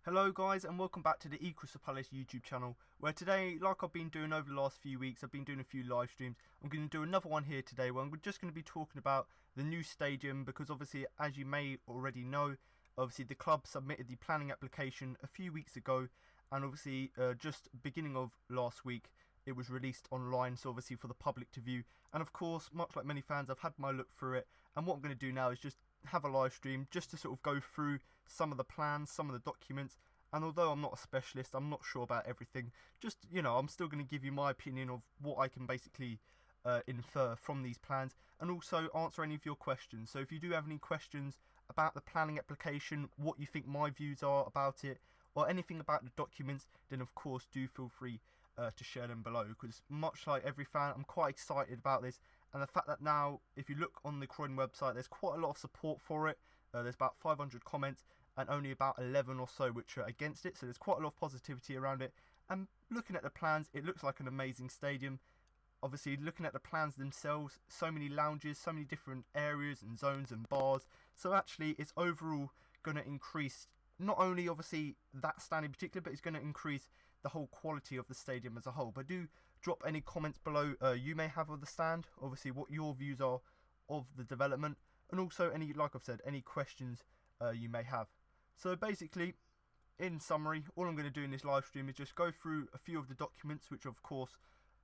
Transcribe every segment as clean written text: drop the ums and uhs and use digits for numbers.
Hello guys, and welcome back to the Crystal Palace YouTube channel, where today, like I've been doing over the last few weeks, I've been doing a few live streams. I'm going to do another one here today where I'm just going to be talking about the new stadium, because obviously, as you may already know, obviously the club submitted the planning application a few weeks ago, and obviously just beginning of last week it was released online, so obviously for the public to view. And of course, much like many fans, I've had my look through it, and what I'm going to do now is just have a live stream just to sort of go through some of the plans, some of the documents. And although I'm not a specialist, I'm not sure about everything, just, I'm still going to give you my opinion of what I can basically infer from these plans, and also answer any of your questions. So if you do have any questions about the planning application, what you think my views are about it, or anything about the documents, then of course do feel free to share them below, because much like every fan, I'm quite excited about this. And the fact that now, if you look on the Croydon website, there's quite a lot of support for it. There's about 500 comments and only about 11 or so which are against it, so there's quite a lot of positivity around it. And looking at the plans, it looks like an amazing stadium. Obviously, looking at the plans themselves, so many lounges, so many different areas and zones and bars. So actually, it's overall going to increase not only obviously that stand in particular, but it's going to increase the whole quality of the stadium as a whole. But do drop any comments below you may have of the stand, obviously what your views are of the development, and also any, like I've said, any questions you may have. So basically, in summary, all I'm going to do in this live stream is just go through a few of the documents, which are of course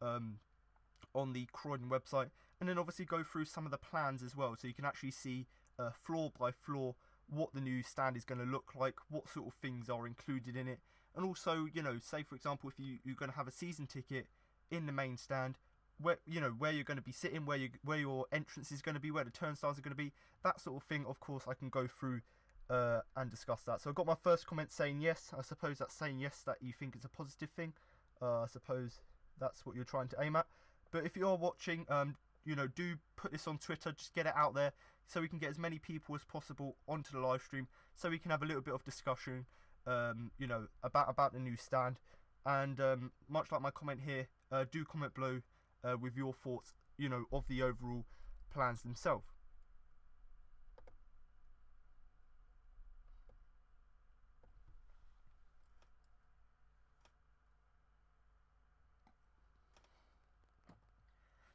on the Croydon website, and then obviously go through some of the plans as well, so you can actually see floor by floor what the new stand is going to look like, what sort of things are included in it, and also, say for example, if you're going to have a season ticket in the main stand, where where you're going to be sitting, where your entrance is going to be, where the turnstiles are going to be, that sort of thing. Of course, I can go through and discuss that. So I've got my first comment saying yes. I suppose that's saying yes that you think it's a positive thing. I suppose that's what you're trying to aim at. But if you are watching, do put this on Twitter, just get it out there so we can get as many people as possible onto the live stream, so we can have a little bit of discussion, about the new stand. And much like my comment here, do comment below with your thoughts, of the overall plans themselves.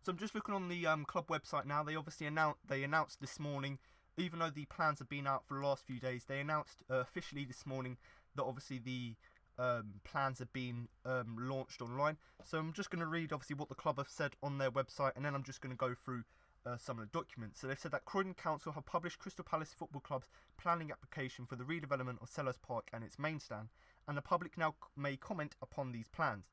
So I'm just looking on the club website now. They obviously announced this morning, even though the plans have been out for the last few days, they announced officially this morning that obviously the plans have been launched online. So I'm just going to read obviously what the club have said on their website, and then I'm just going to go through some of the documents. So they've said that Croydon Council have published Crystal Palace Football Club's planning application for the redevelopment of Selhurst Park and its main stand, and the public now may comment upon these plans.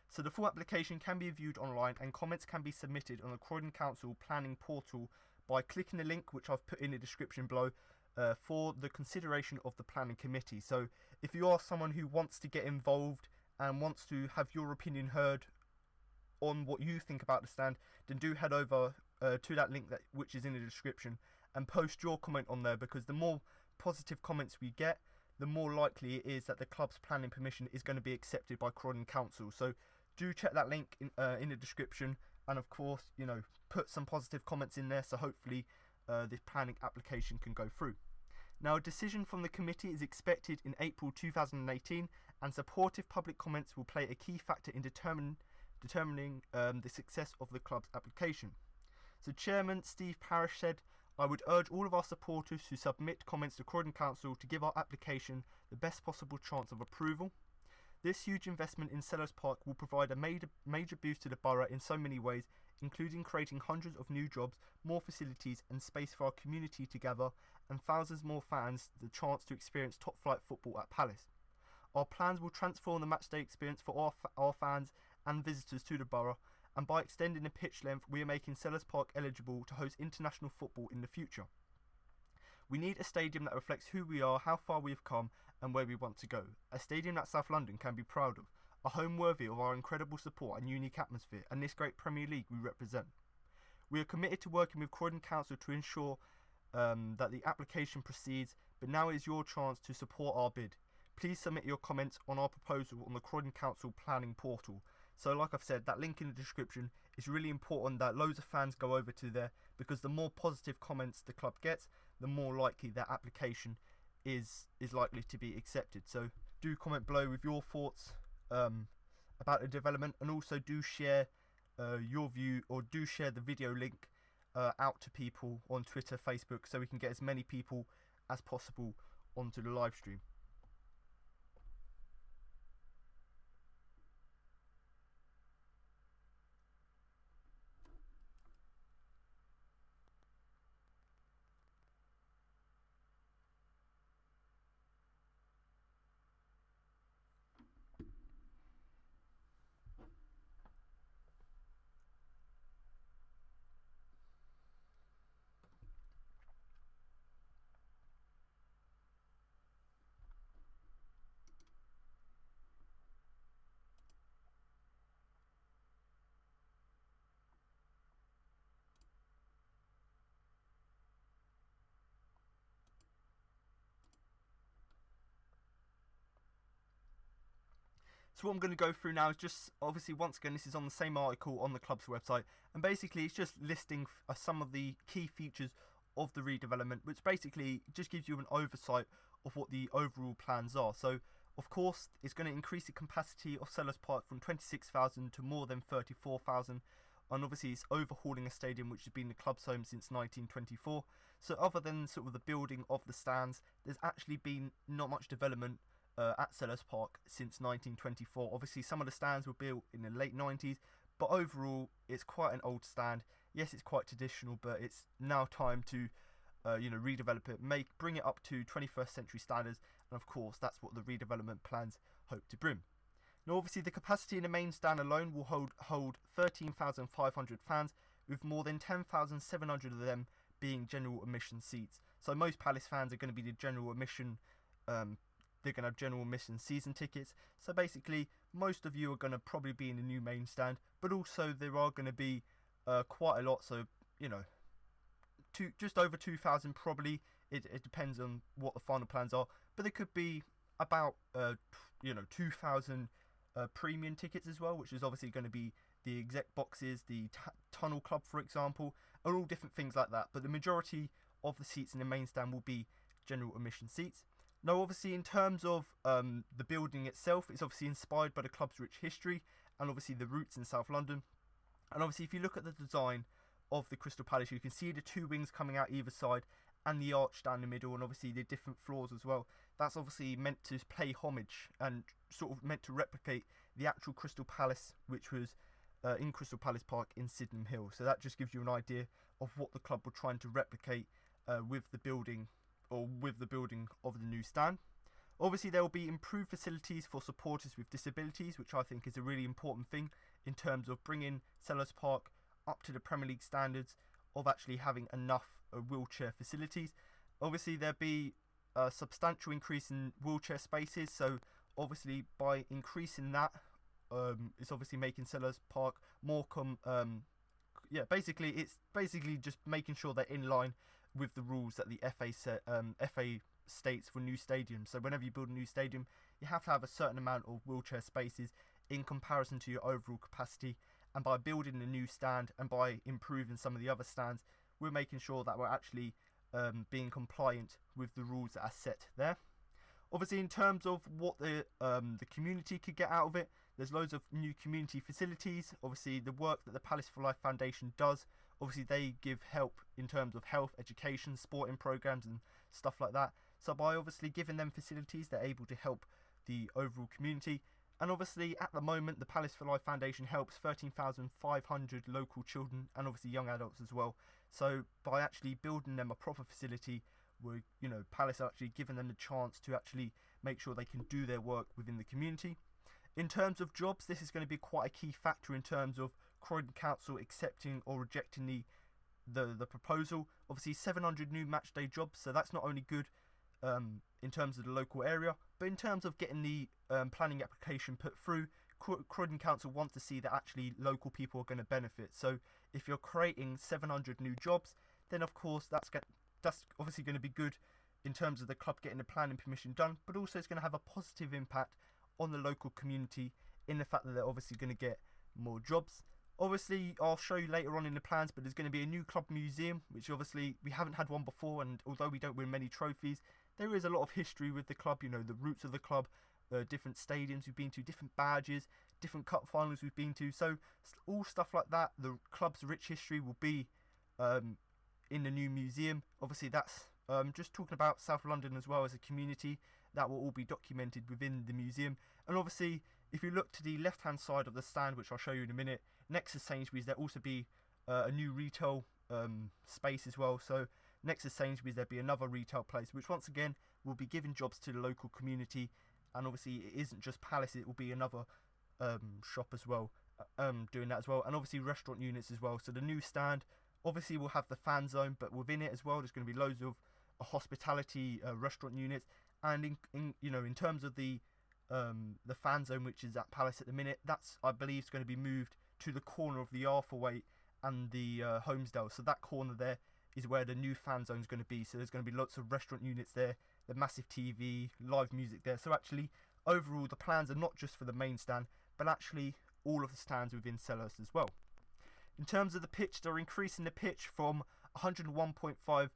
So the full application can be viewed online, and comments can be submitted on the Croydon Council planning portal by clicking the link which I've put in the description below for the consideration of the planning committee. So if you are someone who wants to get involved and wants to have your opinion heard on what you think about the stand, then do head over to that link which is in the description and post your comment on there, because the more positive comments we get, the more likely it is that the club's planning permission is going to be accepted by Croydon Council. So do check that link in the description, and of course, put some positive comments in there, so hopefully this planning application can go through. Now, a decision from the committee is expected in April 2018, and supportive public comments will play a key factor in determining the success of the club's application. So Chairman Steve Parish said, "I would urge all of our supporters who submit comments to Croydon Council to give our application the best possible chance of approval. This huge investment in Selhurst Park will provide a major boost to the borough in so many ways, including creating hundreds of new jobs, more facilities and space for our community to gather, and thousands more fans the chance to experience top-flight football at Palace. Our plans will transform the matchday experience for our fans and visitors to the borough, and by extending the pitch length, we are making Selhurst Park eligible to host international football in the future. We need a stadium that reflects who we are, how far we have come, and where we want to go. A stadium that South London can be proud of. A home worthy of our incredible support and unique atmosphere, and this great Premier League we represent. We are committed to working with Croydon Council to ensure that the application proceeds, but now is your chance to support our bid. Please submit your comments on our proposal on the Croydon Council planning portal." So like I've said, that link in the description is really important that loads of fans go over to there, because the more positive comments the club gets, the more likely their application is likely to be accepted. So do comment below with your thoughts about the development, and also do share your view, or do share the video link out to people on Twitter, Facebook, so we can get as many people as possible onto the live stream. So what I'm going to go through now is just, obviously, once again, this is on the same article on the club's website, and basically it's just listing some of the key features of the redevelopment, which basically just gives you an oversight of what the overall plans are. So, of course, it's going to increase the capacity of Selhurst Park from 26,000 to more than 34,000, and obviously it's overhauling a stadium which has been the club's home since 1924. So other than sort of the building of the stands, there's actually been not much development at Selhurst Park since 1924. Obviously some of the stands were built in the late 90s, but overall it's quite an old stand. Yes, it's quite traditional, but it's now time to redevelop it, bring it up to 21st century standards, and of course that's what the redevelopment plans hope to bring. Now obviously the capacity in the main stand alone will hold 13,500 fans, with more than 10,700 of them being general admission seats. So most Palace fans are going to be the general admission, they're going to have general admission season tickets. So basically most of you are going to probably be in the new main stand, but also there are going to be quite a lot, so just over 2,000 probably. It depends on what the final plans are, but there could be about 2,000 premium tickets as well, which is obviously going to be the exec boxes, the tunnel club for example, and all different things like that. But the majority of the seats in the main stand will be general admission seats. Now obviously in terms of the building itself, it's obviously inspired by the club's rich history and obviously the roots in South London. And obviously if you look at the design of the Crystal Palace, you can see the two wings coming out either side and the arch down the middle, and obviously the different floors as well. That's obviously meant to pay homage and sort of meant to replicate the actual Crystal Palace, which was in Crystal Palace Park in Sydenham Hill. So that just gives you an idea of what the club were trying to replicate with the building of the new stand. Obviously there will be improved facilities for supporters with disabilities, which I think is a really important thing in terms of bringing Selhurst Park up to the Premier League standards of actually having enough wheelchair facilities. Obviously there'll be a substantial increase in wheelchair spaces, so obviously by increasing that, it's obviously making Selhurst Park more it's basically just making sure they're in line with the rules that the FA states for new stadiums. So whenever you build a new stadium, you have to have a certain amount of wheelchair spaces in comparison to your overall capacity. And by building a new stand and by improving some of the other stands, we're making sure that we're actually being compliant with the rules that are set there. Obviously in terms of what the community could get out of it, there's loads of new community facilities. Obviously the work that the Palace for Life Foundation does, obviously they give help in terms of health, education, sporting programs and stuff like that. So by obviously giving them facilities, they're able to help the overall community. And obviously at the moment the Palace for Life Foundation helps 13,500 local children and obviously young adults as well. So by actually building them a proper facility, we're, Palace are actually giving them the chance to actually make sure they can do their work within the community. In terms of jobs, this is going to be quite a key factor in terms of Croydon Council accepting or rejecting the proposal. Obviously 700 new matchday jobs, so that's not only good in terms of the local area, but in terms of getting the planning application put through, Croydon Council want to see that actually local people are going to benefit. So if you're creating 700 new jobs, then of course that's obviously going to be good in terms of the club getting the planning permission done, but also it's going to have a positive impact on the local community in the fact that they're obviously going to get more jobs. Obviously I'll show you later on in the plans, but there's going to be a new club museum, which obviously we haven't had one before, and although we don't win many trophies, there is a lot of history with the club, the roots of the club, different stadiums we've been to, different badges, different cup finals we've been to. So all stuff like that, the club's rich history will be in the new museum. Obviously that's just talking about South London as well as a community, that will all be documented within the museum. And obviously if you look to the left hand side of the stand, which I'll show you in a minute, next to Sainsbury's there'll also be a new retail space as well. So next to Sainsbury's there'll be another retail place, which once again will be giving jobs to the local community. And obviously it isn't just Palace, it will be another shop as well doing that as well, and obviously restaurant units as well. So the new stand obviously will have the fan zone, but within it as well there's going to be loads of hospitality restaurant units. And in terms of the fan zone, which is at Palace at the minute, that's I believe is going to be moved to the corner of the Arthurwaite and the Holmesdale. So that corner there is where the new fan zone is going to be. So there's going to be lots of restaurant units there, the massive TV, live music there. So actually overall the plans are not just for the main stand, but actually all of the stands within Selhurst as well. In terms of the pitch, they're increasing the pitch from 101.5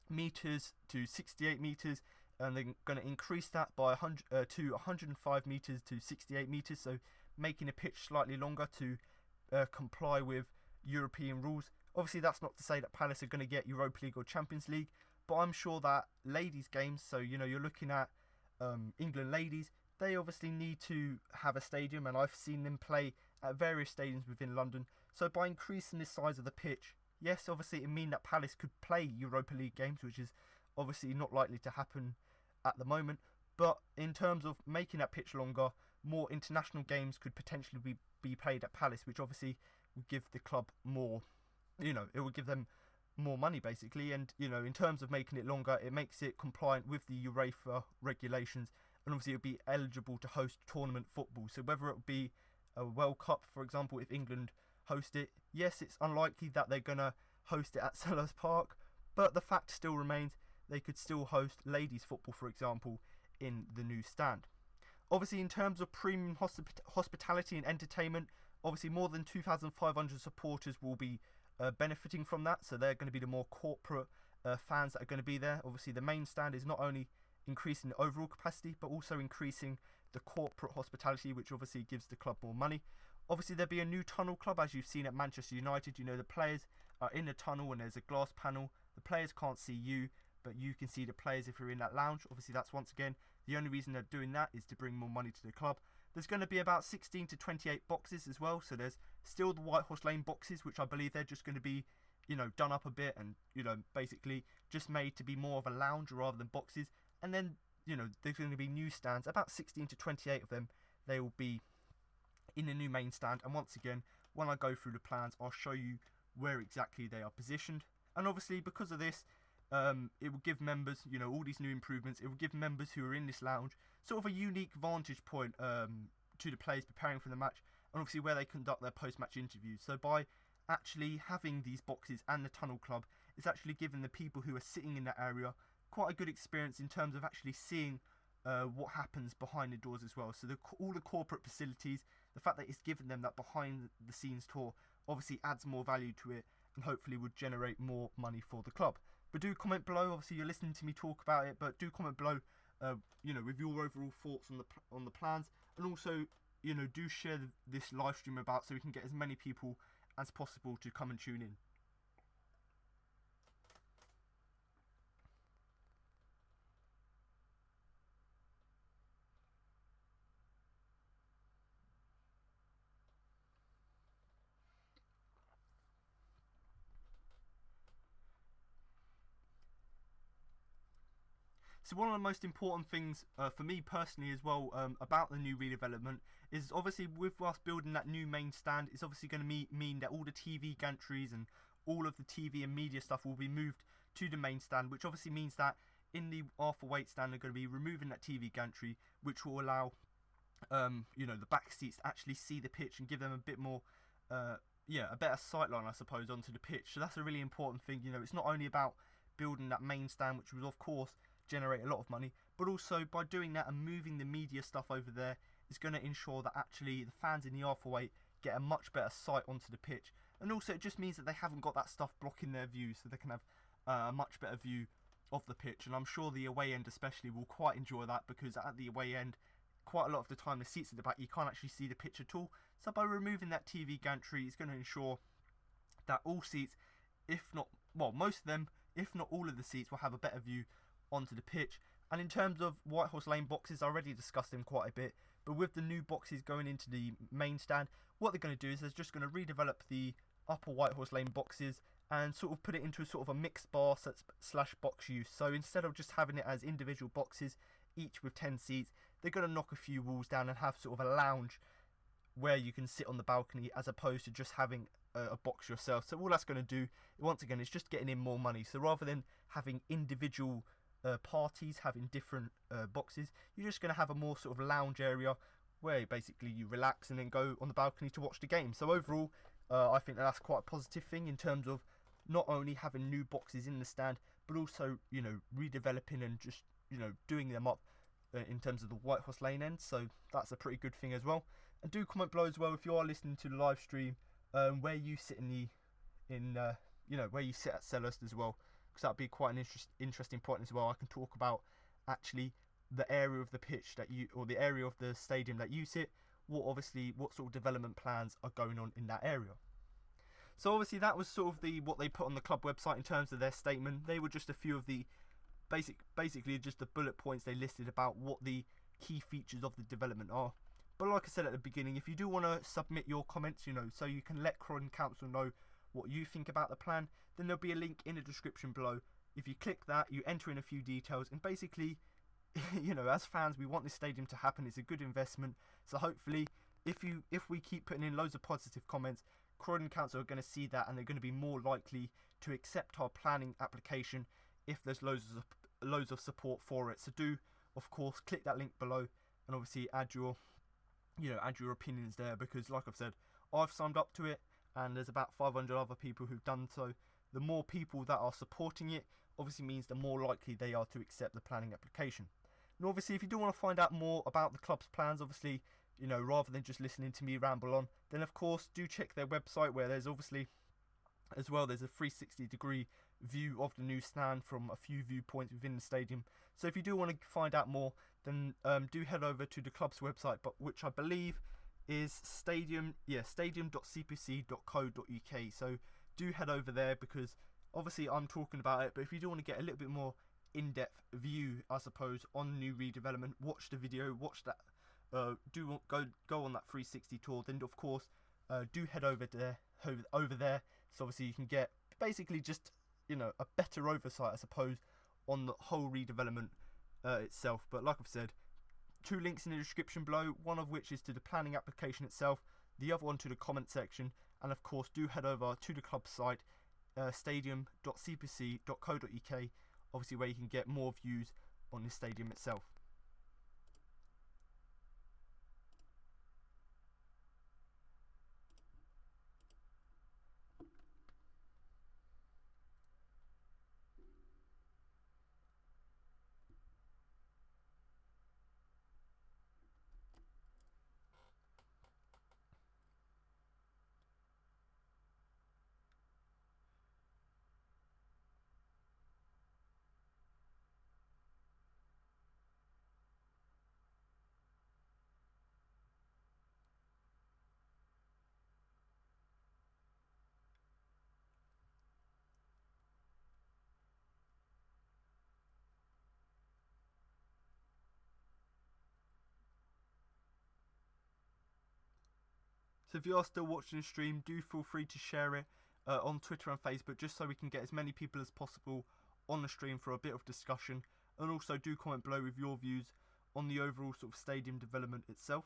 metres to 68 metres, and they're going to increase that by 100 to 105 metres to 68 metres, so making the pitch slightly longer to comply with European rules. Obviously that's not to say that Palace are going to get Europa League or Champions League, but I'm sure that ladies games, so you're looking at England ladies, they obviously need to have a stadium, and I've seen them play at various stadiums within London. So by increasing the size of the pitch, yes, obviously it means that Palace could play Europa League games, which is obviously not likely to happen at the moment. But in terms of making that pitch longer, more international games could potentially be played at Palace, which obviously would give the club more, it would give them more money basically. And in terms of making it longer, it makes it compliant with the UEFA regulations, and obviously it would be eligible to host tournament football. So whether it would be a World Cup, for example, if England host it, yes, it's unlikely that they're going to host it at Selhurst Park, but the fact still remains they could still host ladies football, for example, in the new stand. Obviously in terms of premium hospitality and entertainment, obviously more than 2,500 supporters will be benefiting from that, so they're going to be the more corporate fans that are going to be there. Obviously the main stand is not only increasing the overall capacity, but also increasing the corporate hospitality, which obviously gives the club more money. Obviously there'll be a new tunnel club, as you've seen at Manchester United. The players are in the tunnel and there's a glass panel. The players can't see you, but you can see the players if you're in that lounge. Obviously that's once again the only reason they're doing that is to bring more money to the club. There's going to be about 16 to 28 boxes as well, so there's still the White Horse Lane boxes, which I believe they're just going to be done up a bit and basically just made to be more of a lounge rather than boxes. And then there's going to be new stands, about 16 to 28 of them. They will be in the new main stand, and once again when I go through the plans I'll show you where exactly they are positioned. And obviously because of this, it will give members, all these new improvements, it will give members who are in this lounge sort of a unique vantage point to the players preparing for the match, and obviously where they conduct their post-match interviews. So by actually having these boxes and the tunnel club, it's actually giving the people who are sitting in that area quite a good experience in terms of actually seeing what happens behind the doors as well. So all the corporate facilities, the fact that it's given them that behind the scenes tour obviously adds more value to it, and hopefully would generate more money for the club. But do comment below, obviously you're listening to me talk about it, but do comment below with your overall thoughts on the plans, and also do share this live stream about, so we can get as many people as possible to come and tune in. So one of the most important things for me personally as well about the new redevelopment is obviously with us building that new main stand, it's obviously going to mean that all the TV gantries and all of the TV and media stuff will be moved to the main stand, which obviously means that in the Arthurwaite stand they're going to be removing that TV gantry, which will allow the back seats to actually see the pitch and give them a bit more a better sightline, I suppose, onto the pitch. So that's a really important thing. It's not only about building that main stand, which will of course generate a lot of money, but also by doing that and moving the media stuff over there is going to ensure that actually the fans in the Arthurwaite get a much better sight onto the pitch. And also it just means that they haven't got that stuff blocking their view, so they can have a much better view of the pitch. And I'm sure the away end especially will quite enjoy that, because at the away end quite a lot of the time the seats at the back, you can't actually see the pitch at all. So by removing that TV gantry, it's going to ensure that all seats, if not, well, most of them, if not all of the seats, will have a better view onto the pitch. And in terms of White Horse Lane boxes, I already discussed them quite a bit, but with the new boxes going into the main stand, what they're going to do is they're just going to redevelop the upper White Horse Lane boxes and sort of put it into sort of a mixed bar slash box use. So instead of just having it as individual boxes, each with 10 seats, they're going to knock a few walls down and have sort of a lounge where you can sit on the balcony, as opposed to just having a box yourself. So all that's going to do, once again, is just getting in more money. So rather than having individual parties having different boxes, you're just going to have a more sort of lounge area where basically you relax and then go on the balcony to watch the game. So overall, I think that's quite a positive thing in terms of not only having new boxes in the stand, but also, you know, redeveloping and just, you know, doing them up in terms of the White Horse Lane end. So that's a pretty good thing as well. And do comment below as well if you are listening to the live stream, where you sit you know, where you sit at Selhurst as well, because that'd be quite an interesting point as well. I can talk about actually the area of the pitch that you, or the area of the stadium that you sit, what sort of development plans are going on in that area. So obviously that was sort of what they put on the club website in terms of their statement. They were just a few of the basically just the bullet points they listed about what the key features of the development are. But like I said at the beginning, if you do want to submit your comments, you know, so you can let Croydon Council know what you think about the plan, then there'll be a link in the description below. If you click that, you enter in a few details, and basically, you know, as fans, we want this stadium to happen. It's a good investment. So hopefully, if we keep putting in loads of positive comments, Croydon Council are going to see that, and they're going to be more likely to accept our planning application if there's loads of support for it. So do, of course, click that link below, and obviously add your opinions there, because like I've said, I've signed up to it, and there's about 500 other people who've done so. The more people that are supporting it obviously means the more likely they are to accept the planning application. And obviously, if you do want to find out more about the club's plans, obviously, you know, rather than just listening to me ramble on, then of course do check their website, where there's obviously as well, there's a 360-degree view of the new stand from a few viewpoints within the stadium. So if you do want to find out more, then do head over to the club's website, but which I believe is stadium.cpc.co.uk. So do head over there, because obviously I'm talking about it, but if you do want to get a little bit more in-depth view, I suppose, on new redevelopment, watch the video, watch that, do go on that 360 tour, then of course do head over there, so obviously you can get basically just, you know, a better oversight, I suppose, on the whole redevelopment itself. But like I've said, 2 links in the description below, one of which is to the planning application itself, the other one to the comment section, and of course do head over to the club site, stadium.cpc.co.uk, obviously where you can get more views on the stadium itself. So if you are still watching the stream, do feel free to share it on Twitter and Facebook, just so we can get as many people as possible on the stream for a bit of discussion. And also do comment below with your views on the overall sort of stadium development itself.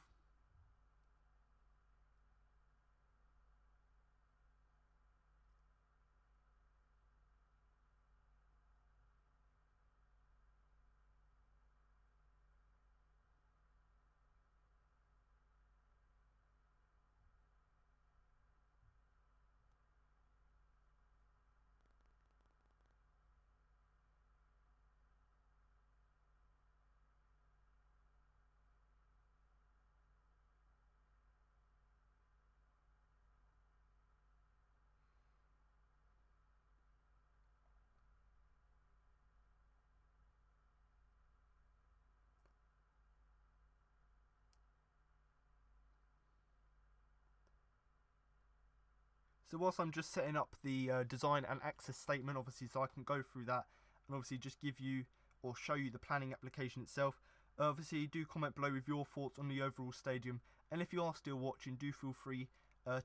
So whilst I'm just setting up the design and access statement, obviously, so I can go through that and obviously just give you or show you the planning application itself. Obviously, do comment below with your thoughts on the overall stadium, and if you are still watching, do feel free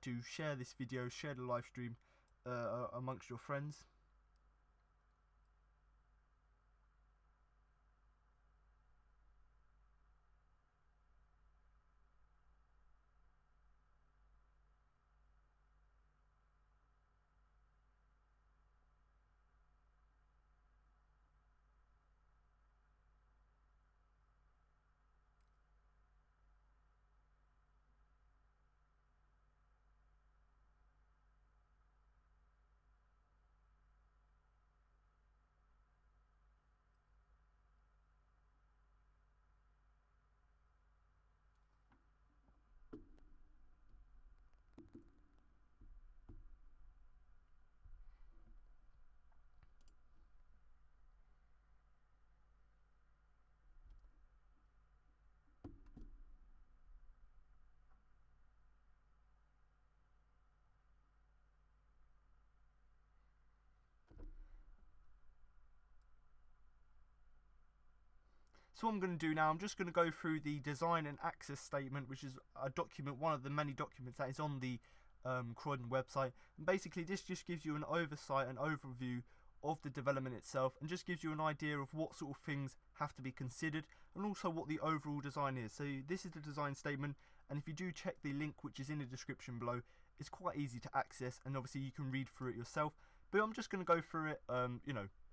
to share this video, share the live stream amongst your friends. So what I'm going to do now, I'm just going to go through the design and access statement, which is a document, one of the many documents that is on the Croydon website. And basically this just gives you an oversight and overview of the development itself, and just gives you an idea of what sort of things have to be considered, and also what the overall design is. So this is the design statement, and if you do check the link which is in the description below, it's quite easy to access, and obviously you can read through it yourself. But I'm just going to go through it,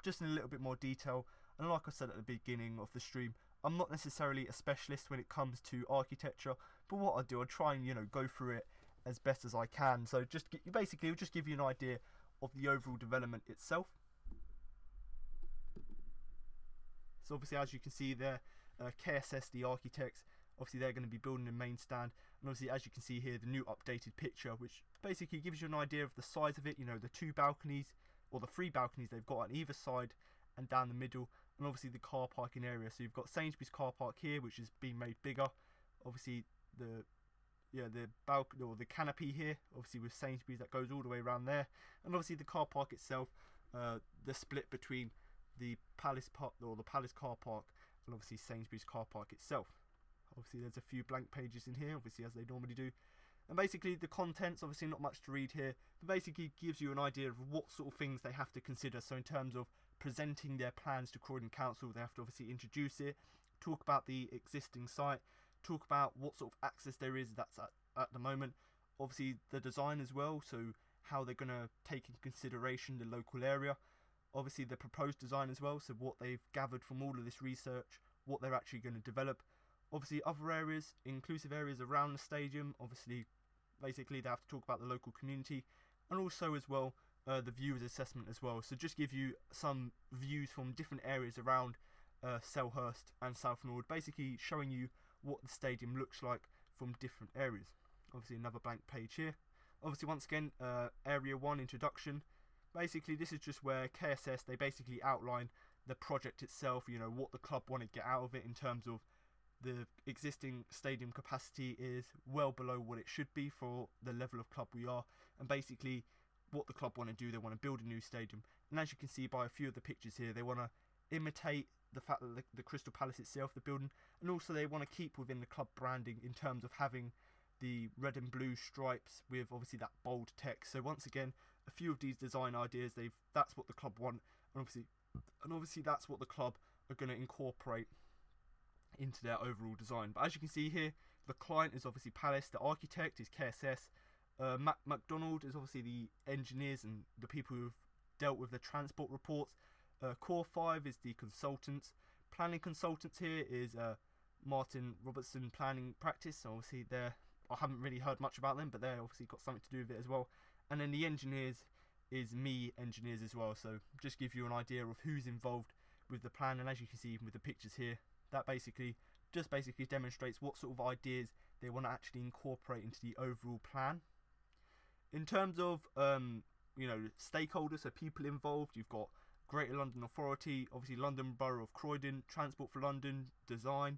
just in a little bit more detail. And like I said at the beginning of the stream, I'm not necessarily a specialist when it comes to architecture, but what I do, I try and go through it as best as I can. So basically, it'll just give you an idea of the overall development itself. So obviously, as you can see there, KSS, the architects, obviously they're going to be building the main stand, and obviously as you can see here, the new updated picture, which basically gives you an idea of the size of it. The 2 balconies, or the 3 balconies they've got on either side and down the middle, and obviously the car parking area. So you've got Sainsbury's car park here, which is being made bigger. Obviously the balcony or the canopy here, obviously with Sainsbury's, that goes all the way around there, and obviously the car park itself, the split between the Palace Park or the Palace car park and obviously Sainsbury's car park itself. Obviously there's a few blank pages in here, obviously, as they normally do. And basically the contents, obviously not much to read here, but basically gives you an idea of what sort of things they have to consider. So in terms of presenting their plans to Croydon Council, they have to obviously introduce it, talk about the existing site, talk about what sort of access there is that's at the moment, obviously the design as well, so how they're going to take in consideration the local area, obviously the proposed design as well, so what they've gathered from all of this research, what they're actually going to develop, obviously other areas, inclusive areas around the stadium, obviously basically they have to talk about the local community, and also as well the viewers assessment as well. So just give you some views from different areas around Selhurst and South Nord, basically showing you what the stadium looks like from different areas. Obviously another blank page here. Obviously once again, area 1 introduction. Basically this is just where KSS, they basically outline the project itself, what the club want to get out of it, in terms of the existing stadium capacity is well below what it should be for the level of club we are, and basically what the club want to do, they want to build a new stadium. And as you can see by a few of the pictures here, they want to imitate the fact that the Crystal Palace itself, the building, and also they want to keep within the club branding in terms of having the red and blue stripes with obviously that bold text. So once again, a few of these design ideas, that's what the club want, and obviously that's what the club are going to incorporate into their overall design. But as you can see here, the client is obviously Palace, the architect is KSS, Mac MacDonald is obviously the engineers and the people who've dealt with the transport reports. Core 5 is the consultants. Planning consultants here is Martin Robertson Planning Practice. So obviously I haven't really heard much about them, but they're obviously got something to do with it as well. And then the engineers is Me Engineers as well. So just give you an idea of who's involved with the plan. And as you can see with the pictures here, that basically demonstrates what sort of ideas they want to actually incorporate into the overall plan. In terms of stakeholders, so people involved, you've got Greater London Authority, obviously London Borough of Croydon, Transport for London, Design,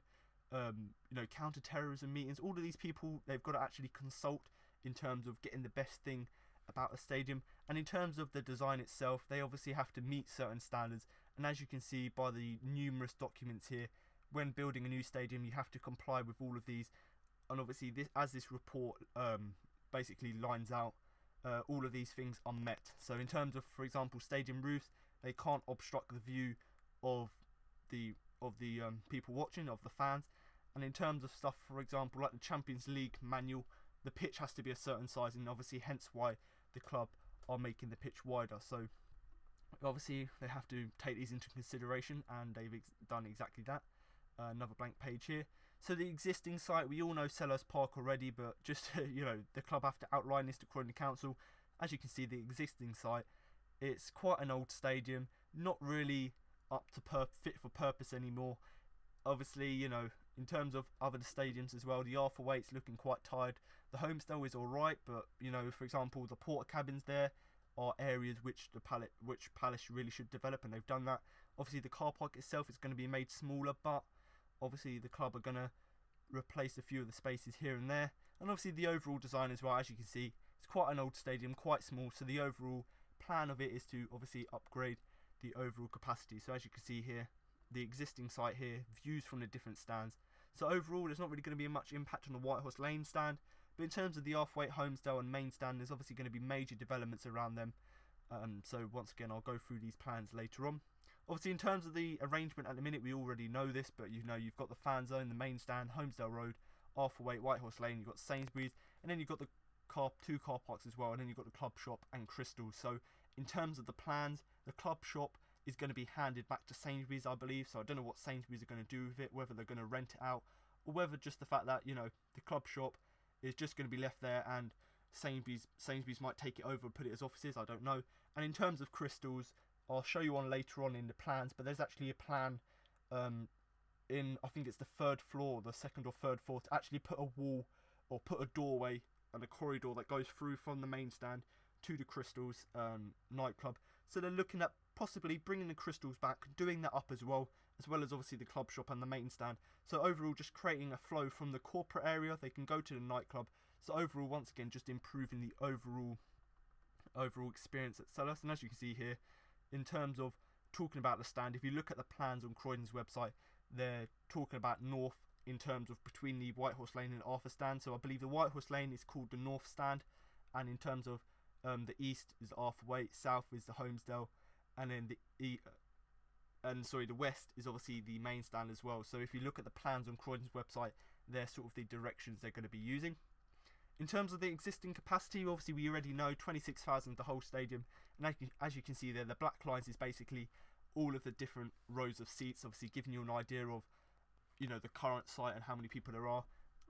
counter-terrorism meetings. All of these people, they've got to actually consult in terms of getting the best thing about a stadium. And in terms of the design itself, they obviously have to meet certain standards, and as you can see by the numerous documents here, when building a new stadium you have to comply with all of these. And obviously this report basically lines out, all of these things are met. So in terms of, for example, stadium roofs, they can't obstruct the view of the people watching, of the fans. And in terms of stuff, for example, like the Champions League manual, the pitch has to be a certain size, and obviously hence why the club are making the pitch wider. So obviously they have to take these into consideration, and they've done exactly that. Another blank page here. So the existing site, we all know Selhurst Park already, but just the club have to outline this to Croydon Council. As you can see, the existing site, it's quite an old stadium, not really up to fit for purpose anymore. Obviously, in terms of other stadiums as well, the Arthur Waite's looking quite tired. The Homestell is alright, but for example, the porter cabins there are areas which Palace really should develop, and they've done that. Obviously the car park itself is going to be made smaller, but obviously the club are going to replace a few of the spaces here and there. And obviously the overall design as well, as you can see, it's quite an old stadium, quite small, so the overall plan of it is to obviously upgrade the overall capacity. So as you can see here, the existing site here, views from the different stands. So overall there's not really going to be much impact on the White Horse Lane stand, but in terms of the Arthwaite, Homestell and main stand, there's obviously going to be major developments around them. So once again, I'll go through these plans later on. Obviously in terms of the arrangement at the minute, we already know this, but you've got the fan zone, the main stand, Homestell Road, Arthwaite, White Horse Lane, you've got Sainsbury's, and then you've got the two car parks as well, and then you've got the club shop and Crystals. So in terms of the plans, the club shop is going to be handed back to Sainsbury's, I believe. So I don't know what Sainsbury's are going to do with it, whether they're going to rent it out, or whether just the fact that the club shop is just going to be left there, and Sainsbury's might take it over and put it as offices. I don't know. And in terms of Crystals, I'll show you on later on in the plans, but there's actually a plan in, I think it's the third floor, the second or third floor, to actually put a wall or put a doorway and a corridor that goes through from the main stand to the Crystals nightclub. So they're looking at possibly bringing the Crystals back, doing that up as well as obviously the club shop and the main stand. So overall, just creating a flow from the corporate area, they can go to the nightclub. So overall, once again, just improving the overall experience at Selhurst. And as you can see here, in terms of talking about the stand, if you look at the plans on Croydon's website, they're talking about north in terms of between the White Horse Lane and Arthur stand. So I believe the White Horse Lane is called the North stand, and in terms of the east is Arthur Waite, south is the Homestell, and then the west is obviously the main stand as well. So if you look at the plans on Croydon's website, they're sort of the directions they're going to be using. In terms of the existing capacity, obviously we already know 26,000 the whole stadium, and as you can see there, the black lines is basically all of the different rows of seats, obviously giving you an idea of the current site and how many people there are.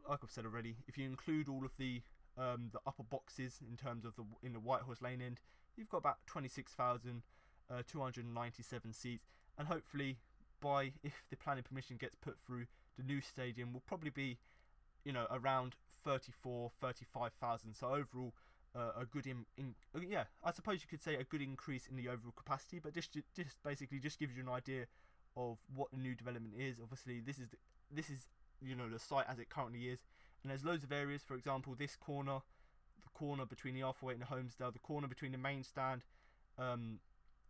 Like I've said already, if you include all of the upper boxes in terms of in the White Horse Lane end, you've got about 26,297 seats, and hopefully if the planning permission gets put through, the new stadium will probably be around 35,000. So overall, a good I suppose you could say a good increase in the overall capacity, but this basically just gives you an idea of what the new development is. Obviously this is the site as it currently is, and there's loads of areas. For example, this corner, the corner between the Arthwaite and the Homestell, the corner between the main stand and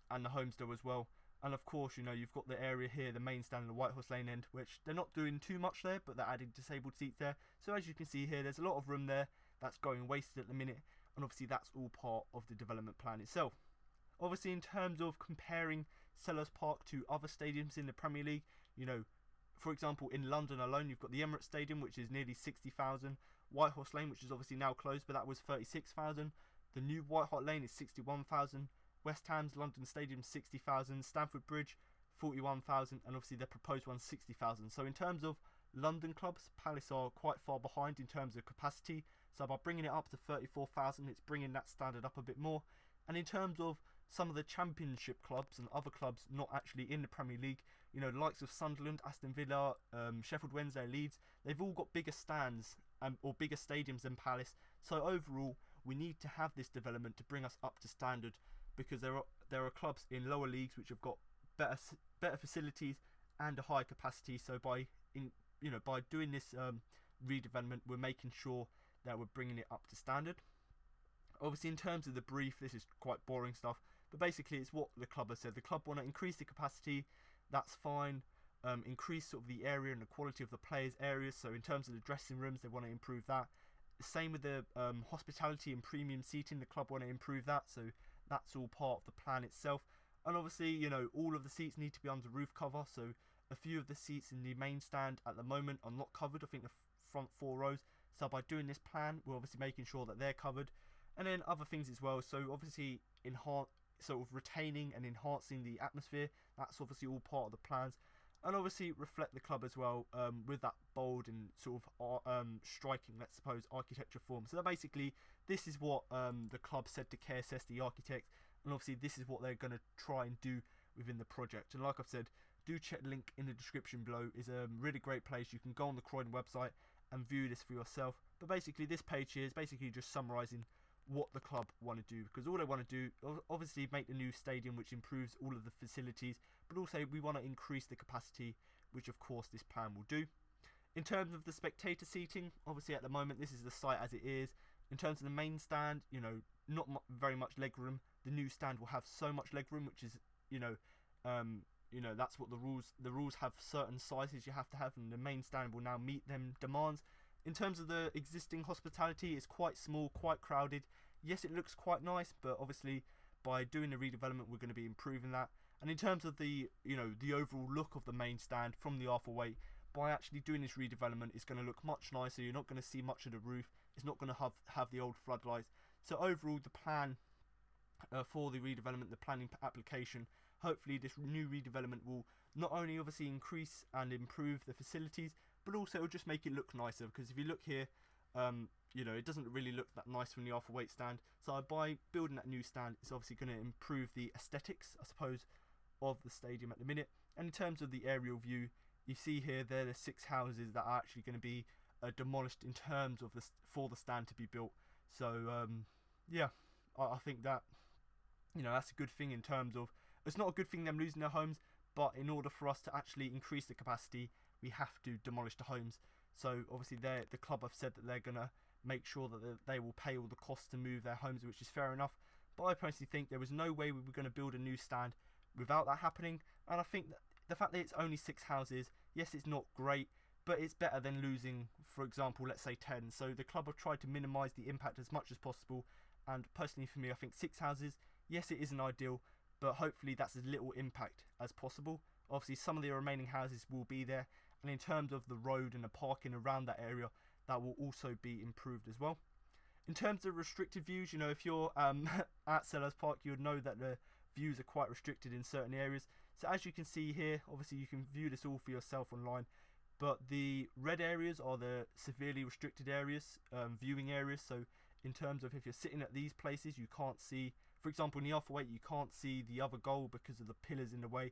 the Homestell as well. And of course, you've got the area here, the main stand and the White Horse Lane end, which they're not doing too much there, but they're adding disabled seats there. So as you can see here, there's a lot of room there that's going wasted at the minute, and obviously that's all part of the development plan itself. Obviously, in terms of comparing Selhurst Park to other stadiums in the Premier League, for example, in London alone, you've got the Emirates Stadium, which is nearly 60,000. White Horse Lane, which is obviously now closed, but that was 36,000. The new White Hart Lane is 61,000. West Ham's London Stadium 60,000, Stamford Bridge 41,000, and obviously their proposed one 60,000. So in terms of London clubs, Palace are quite far behind in terms of capacity. So by bringing it up to 34,000, it's bringing that standard up a bit more. And in terms of some of the Championship clubs and other clubs not actually in the Premier League, the likes of Sunderland, Aston Villa, Sheffield Wednesday, Leeds, they've all got bigger stands or bigger stadiums than Palace. So overall, we need to have this development to bring us up to standard, because there are clubs in lower leagues which have got better facilities and a higher capacity. So by doing this redevelopment, we're making sure that we're bringing it up to standard. Obviously, in terms of the brief, this is quite boring stuff, but basically it's what the club has said. The club want to increase the capacity, that's fine. Increase sort of the area and the quality of the players' areas. So in terms of the dressing rooms, they want to improve that. Same with the hospitality and premium seating. The club want to improve that. So that's all part of the plan itself. And obviously, you know, all of the seats need to be under roof cover. So a few of the seats in the main stand at the moment are not covered. I think the front 4 rows. So by doing this plan, we're obviously making sure that they're covered. And then other things as well. So obviously sort of retaining and enhancing the atmosphere. That's obviously all part of the plans. And obviously reflect the club as well, with that bold and sort of striking, let's suppose, architecture form. So that basically, this is what the club said to KSS, the architects, and obviously this is what they're going to try and do within the project. And like I've said, do check the link in the description below. It's a really great place. You can go on the Croydon website and view this for yourself. But basically, this page here is basically just summarising what the club want to do, because all they want to do, obviously, make the new stadium, which improves all of the facilities, but also we want to increase the capacity, which of course this plan will do. In terms of the spectator seating, obviously at the moment this is the site as it is. In terms of the main stand, you know, not very much leg room. The new stand will have so much leg room, which is, you know, that's what the rules have certain sizes you have to have, and the main stand will now meet them demands. In terms of the existing hospitality, it's quite small, quite crowded. Yes, it looks quite nice, but obviously by doing the redevelopment, we're going to be improving that. And in terms of the, you know, the overall look of the main stand from the Arthur Waite, by actually doing this redevelopment, it's going to look much nicer. You're not going to see much of the roof. It's not going to have the old floodlights. So overall, the plan for the redevelopment, the planning application, hopefully this new redevelopment will not only obviously increase and improve the facilities, but also it'll just make it look nicer. Because if you look here, you know, it doesn't really look that nice from the Arthur Waite stand. So by building that new stand, it's obviously going to improve the aesthetics, I suppose, of the stadium at the minute. And in terms of the aerial view, you see here there are 6 houses that are actually going to be demolished in terms of for the stand to be built. So yeah, I think that, you know, that's a good thing in terms of, it's not a good thing them losing their homes, but in order for us to actually increase the capacity, we have to demolish the homes. So obviously the club have said that they're going to make sure that they will pay all the costs to move their homes, which is fair enough. But I personally think there was no way we were going to build a new stand without that happening. And I think that the fact that it's only 6 houses, yes, it's not great, but it's better than losing, for example, let's say 10. So the club have tried to minimise the impact as much as possible. And personally for me, I think 6 houses, yes, it isn't ideal, but hopefully that's as little impact as possible. Obviously, some of the remaining houses will be there. And in terms of the road and the parking around that area, that will also be improved as well. In terms of restricted views, you know, if you're at Selhurst Park, you would know that the views are quite restricted in certain areas. So as you can see here, obviously you can view this all for yourself online, but the red areas are the severely restricted areas, viewing areas. So in terms of if you're sitting at these places, you can't see, for example, in the Arthur Waite, you can't see the other goal because of the pillars in the way.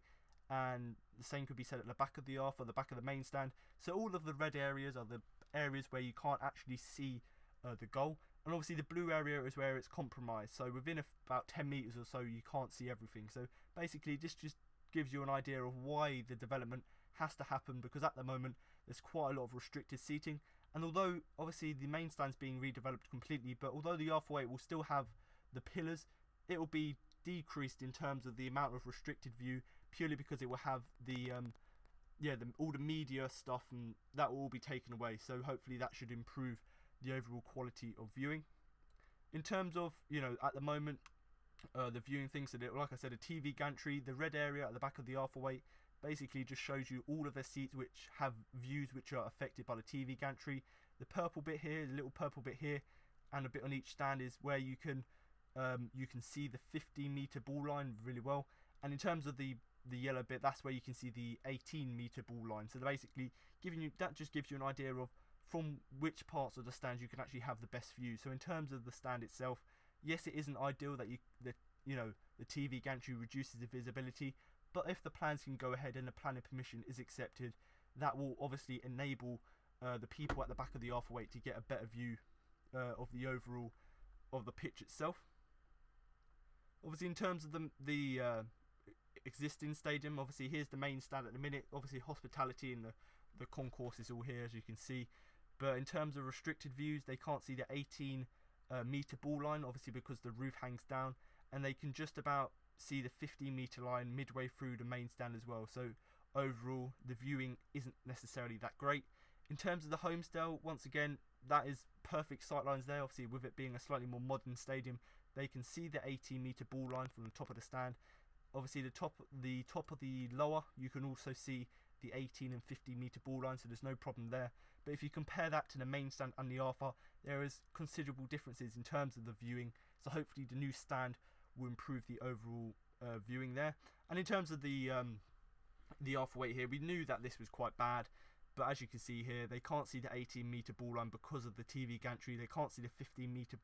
And the same could be said at the back of the Arthur, the back of the main stand. So all of the red areas are the areas where you can't actually see the goal. And obviously the blue area is where it's compromised. So within about 10 metres or so, you can't see everything. So basically this just gives you an idea of why the development has to happen, because at the moment there's quite a lot of restricted seating. And although obviously the main stand's being redeveloped completely, but although the Arthur Waite will still have the pillars, it will be decreased in terms of the amount of restricted view, purely because it will have the all the media stuff, and that will all be taken away. So hopefully that should improve the overall quality of viewing. In terms of, you know, at the moment, the viewing things, so like I said, a TV gantry, the red area at the back of the Arthur Waite basically just shows you all of their seats which have views which are affected by the TV gantry. The purple bit here, the little purple bit here, and a bit on each stand is where you can see the 15-metre ball line really well. And in terms of the yellow bit, that's where you can see the 18-metre ball line. So basically that just gives you an idea of from which parts of the stand you can actually have the best view. So in terms of the stand itself, yes, it isn't ideal that the TV gantry reduces the visibility, but if the plans can go ahead and the planning permission is accepted, that will obviously enable the people at the back of the Arthur Waite to get a better view of the overall of the pitch itself. Obviously, in terms of the existing stadium, obviously here's the main stand at the minute. Obviously hospitality and the concourse is all here, as you can see. But in terms of restricted views, they can't see the 18 metre ball line, obviously because the roof hangs down, and they can just about see the 15-metre line midway through the main stand as well. So overall, the viewing isn't necessarily that great. In terms of the homestay, once again, that is perfect sightlines there. Obviously, with it being a slightly more modern stadium, they can see the 18-metre ball line from the top of the stand. Obviously, the top of the lower, you can also see the 18 and 15-metre ball line, so there's no problem there. But if you compare that to the main stand and the Arthur, there is considerable differences in terms of the viewing. So hopefully, the new stand will improve the overall viewing there. And in terms of the Arthur weight here, we knew that this was quite bad. But as you can see here, they can't see the 18-metre ball line because of the TV gantry. They can't see the 15-metre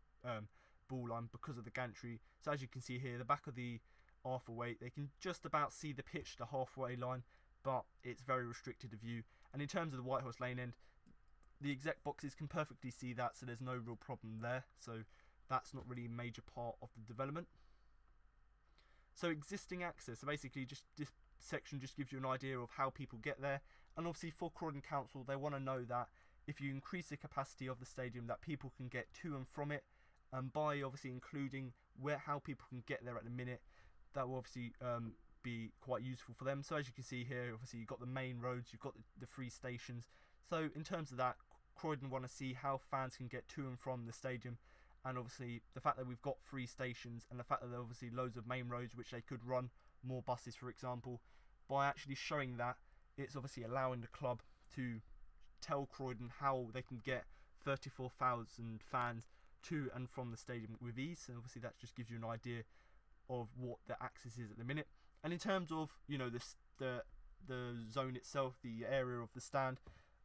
ball line because of the gantry. So as you can see here, the back of the Arthur weight, they can just about see the pitch, the halfway line, but it's very restricted to view. And in terms of the White Horse Lane end, the exec boxes can perfectly see that, so there's no real problem there. So that's not really a major part of the development. So existing access, so basically just this section just gives you an idea of how people get there. And obviously for Croydon Council, they want to know that if you increase the capacity of the stadium, that people can get to and from it, and by obviously including how people can get there at the minute, that will obviously be quite useful for them. So as you can see here, obviously you've got the main roads, you've got the free stations. So in terms of that, Croydon want to see how fans can get to and from the stadium, and obviously the fact that we've got free stations and the fact that there are obviously loads of main roads which they could run more buses, for example. By actually showing that, it's obviously allowing the club to tell Croydon how they can get 34,000 fans to and from the stadium with ease. And obviously that just gives you an idea of what the access is at the minute. And in terms of, you know, the zone itself, the area of the stand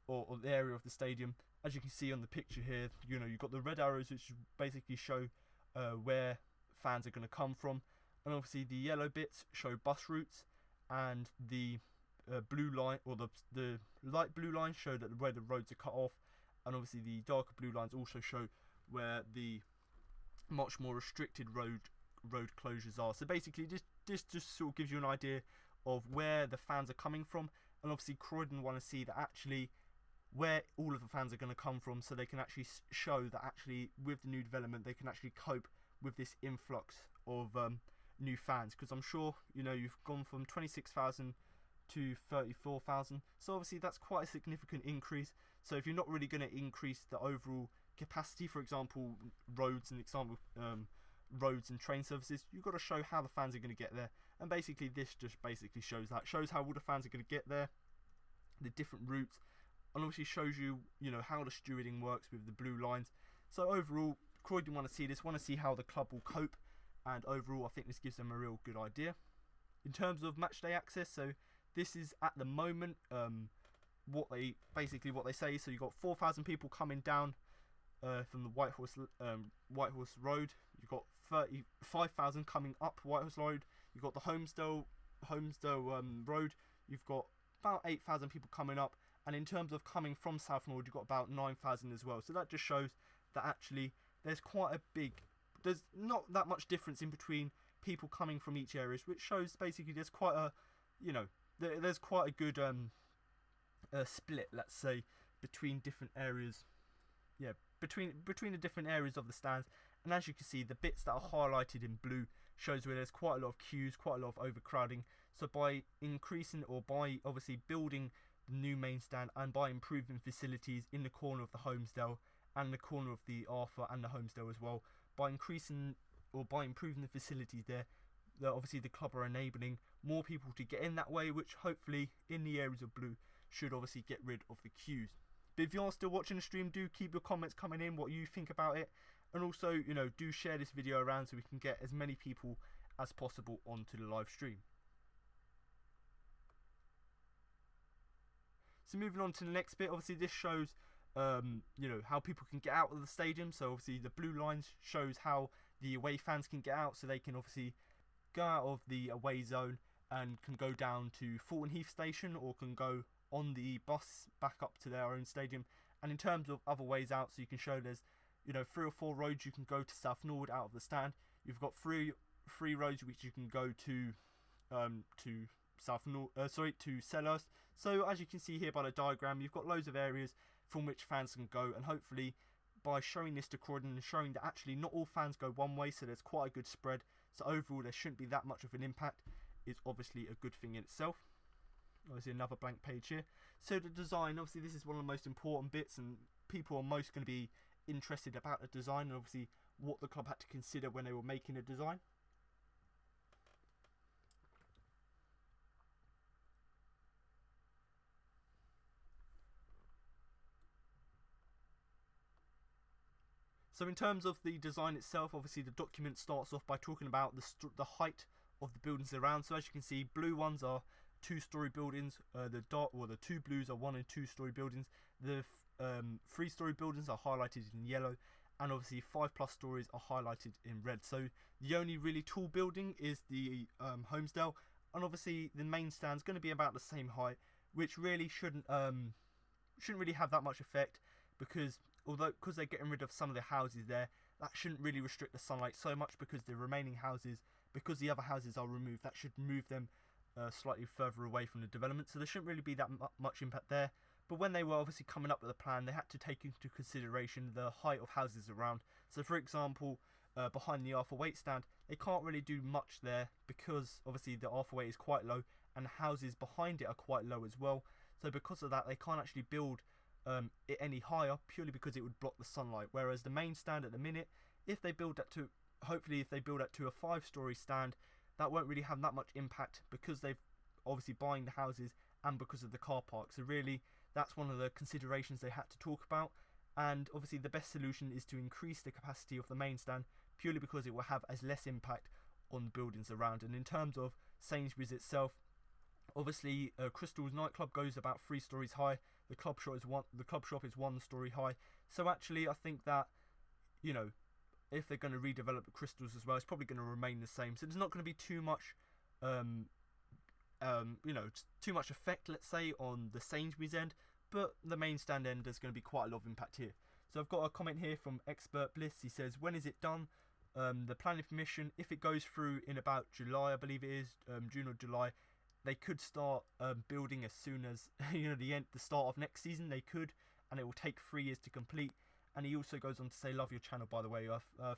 or the area of the stadium, as you can see on the picture here, you know, you've got the red arrows which basically show where fans are going to come from, and obviously the yellow bits show bus routes, and the blue line, or the light blue line, show that where the roads are cut off, and obviously the darker blue lines also show where the much more restricted road closures are. So basically this just sort of gives you an idea of where the fans are coming from, and obviously Croydon want to see that actually where all of the fans are going to come from, so they can actually show that actually with the new development they can actually cope with this influx of new fans, because I'm sure, you know, you've gone from 26,000 to 34,000, so obviously that's quite a significant increase. So if you're not really going to increase the overall capacity, for example roads and roads and train services, you've got to show how the fans are going to get there, and basically this just basically shows how all the fans are going to get there, the different routes, and obviously shows you, you know, how the stewarding works with the blue lines. So overall, Croydon want to see how the club will cope, and overall I think this gives them a real good idea. In terms of matchday access, so this is at the moment what they say. So you've got 4,000 people coming down from the White Horse Road. You've got 35,000 coming up White Horse Road. You've got the Homesdale Road. You've got about 8,000 people coming up, and in terms of coming from South Norwood, you've got about 9,000 as well. So that just shows that actually there's not that much difference in between people coming from each area, which shows basically there's quite a, you know, there's quite a good split, let's say, between different areas. Yeah, between the different areas of the stands. And as you can see, the bits that are highlighted in blue shows where there's quite a lot of queues, quite a lot of overcrowding. So by increasing, or by obviously building the new main stand, and by improving facilities in the corner of the Homesdale and the corner of the Arthur and the Homesdale as well, by increasing or by improving the facilities there, obviously the club are enabling more people to get in that way, which hopefully in the areas of blue should obviously get rid of the queues. But if you're still watching the stream, do keep your comments coming in, what you think about it, and also, you know, do share this video around so we can get as many people as possible onto the live stream. So moving on to the next bit, obviously this shows you know, how people can get out of the stadium. So obviously the blue lines shows how the away fans can get out, so they can obviously go out of the away zone and can go down to Fulton Heath station, or can go on the bus back up to their own stadium. And in terms of other ways out, so you can show there's, you know, 3 or 4 roads you can go to South Norwood out of the stand. You've got three roads which you can go to Selhurst. So as you can see here by the diagram, you've got loads of areas from which fans can go, and hopefully by showing this to Croydon and showing that actually not all fans go one way, so there's quite a good spread, so overall there shouldn't be that much of an impact, is obviously a good thing in itself. Obviously another blank page here. So the design, obviously this is one of the most important bits, and people are most going to be interested about the design and obviously what the club had to consider when they were making a design. So in terms of the design itself, obviously the document starts off by talking about the height of the buildings around. So as you can see, blue ones are 2-story buildings. The two blues are 1 and 2-story buildings. The 3-story buildings are highlighted in yellow, and obviously 5+ stories are highlighted in red. So the only really tall building is the Homesdale, and obviously the main stand's going to be about the same height, which really shouldn't really have that much effect, because they're getting rid of some of the houses there, that shouldn't really restrict the sunlight so much, because the remaining houses, because the other houses are removed, that should move them slightly further away from the development, so there shouldn't really be that much impact there. But when they were obviously coming up with a plan, they had to take into consideration the height of houses around. So for example, behind the Arthur Waite stand, they can't really do much there, because obviously the Arthur Waite is quite low and the houses behind it are quite low as well. So because of that, they can't actually build it any higher, purely because it would block the sunlight. Whereas the main stand at the minute, if they build that to a 5-story stand, that won't really have that much impact, because they've obviously buying the houses and because of the car park. So really that's one of the considerations they had to talk about, and obviously the best solution is to increase the capacity of the main stand, purely because it will have as less impact on the buildings around. And in terms of Sainsbury's itself, obviously Crystal's nightclub goes about 3 stories high. The club shop is 1 story high. So actually I think that, you know, if they're going to redevelop the Crystals as well, it's probably going to remain the same. So there's not going to be too much too much effect, let's say, on the Sainsbury's end, but the main stand end, there's going to be quite a lot of impact here. So I've got a comment here from Expert Bliss. He says, when is it done? The planning permission, if it goes through in about July, I believe it is, June or July, they could start building as soon as the start of next season. They could, and it will take 3 years to complete. And he also goes on to say, love your channel, by the way.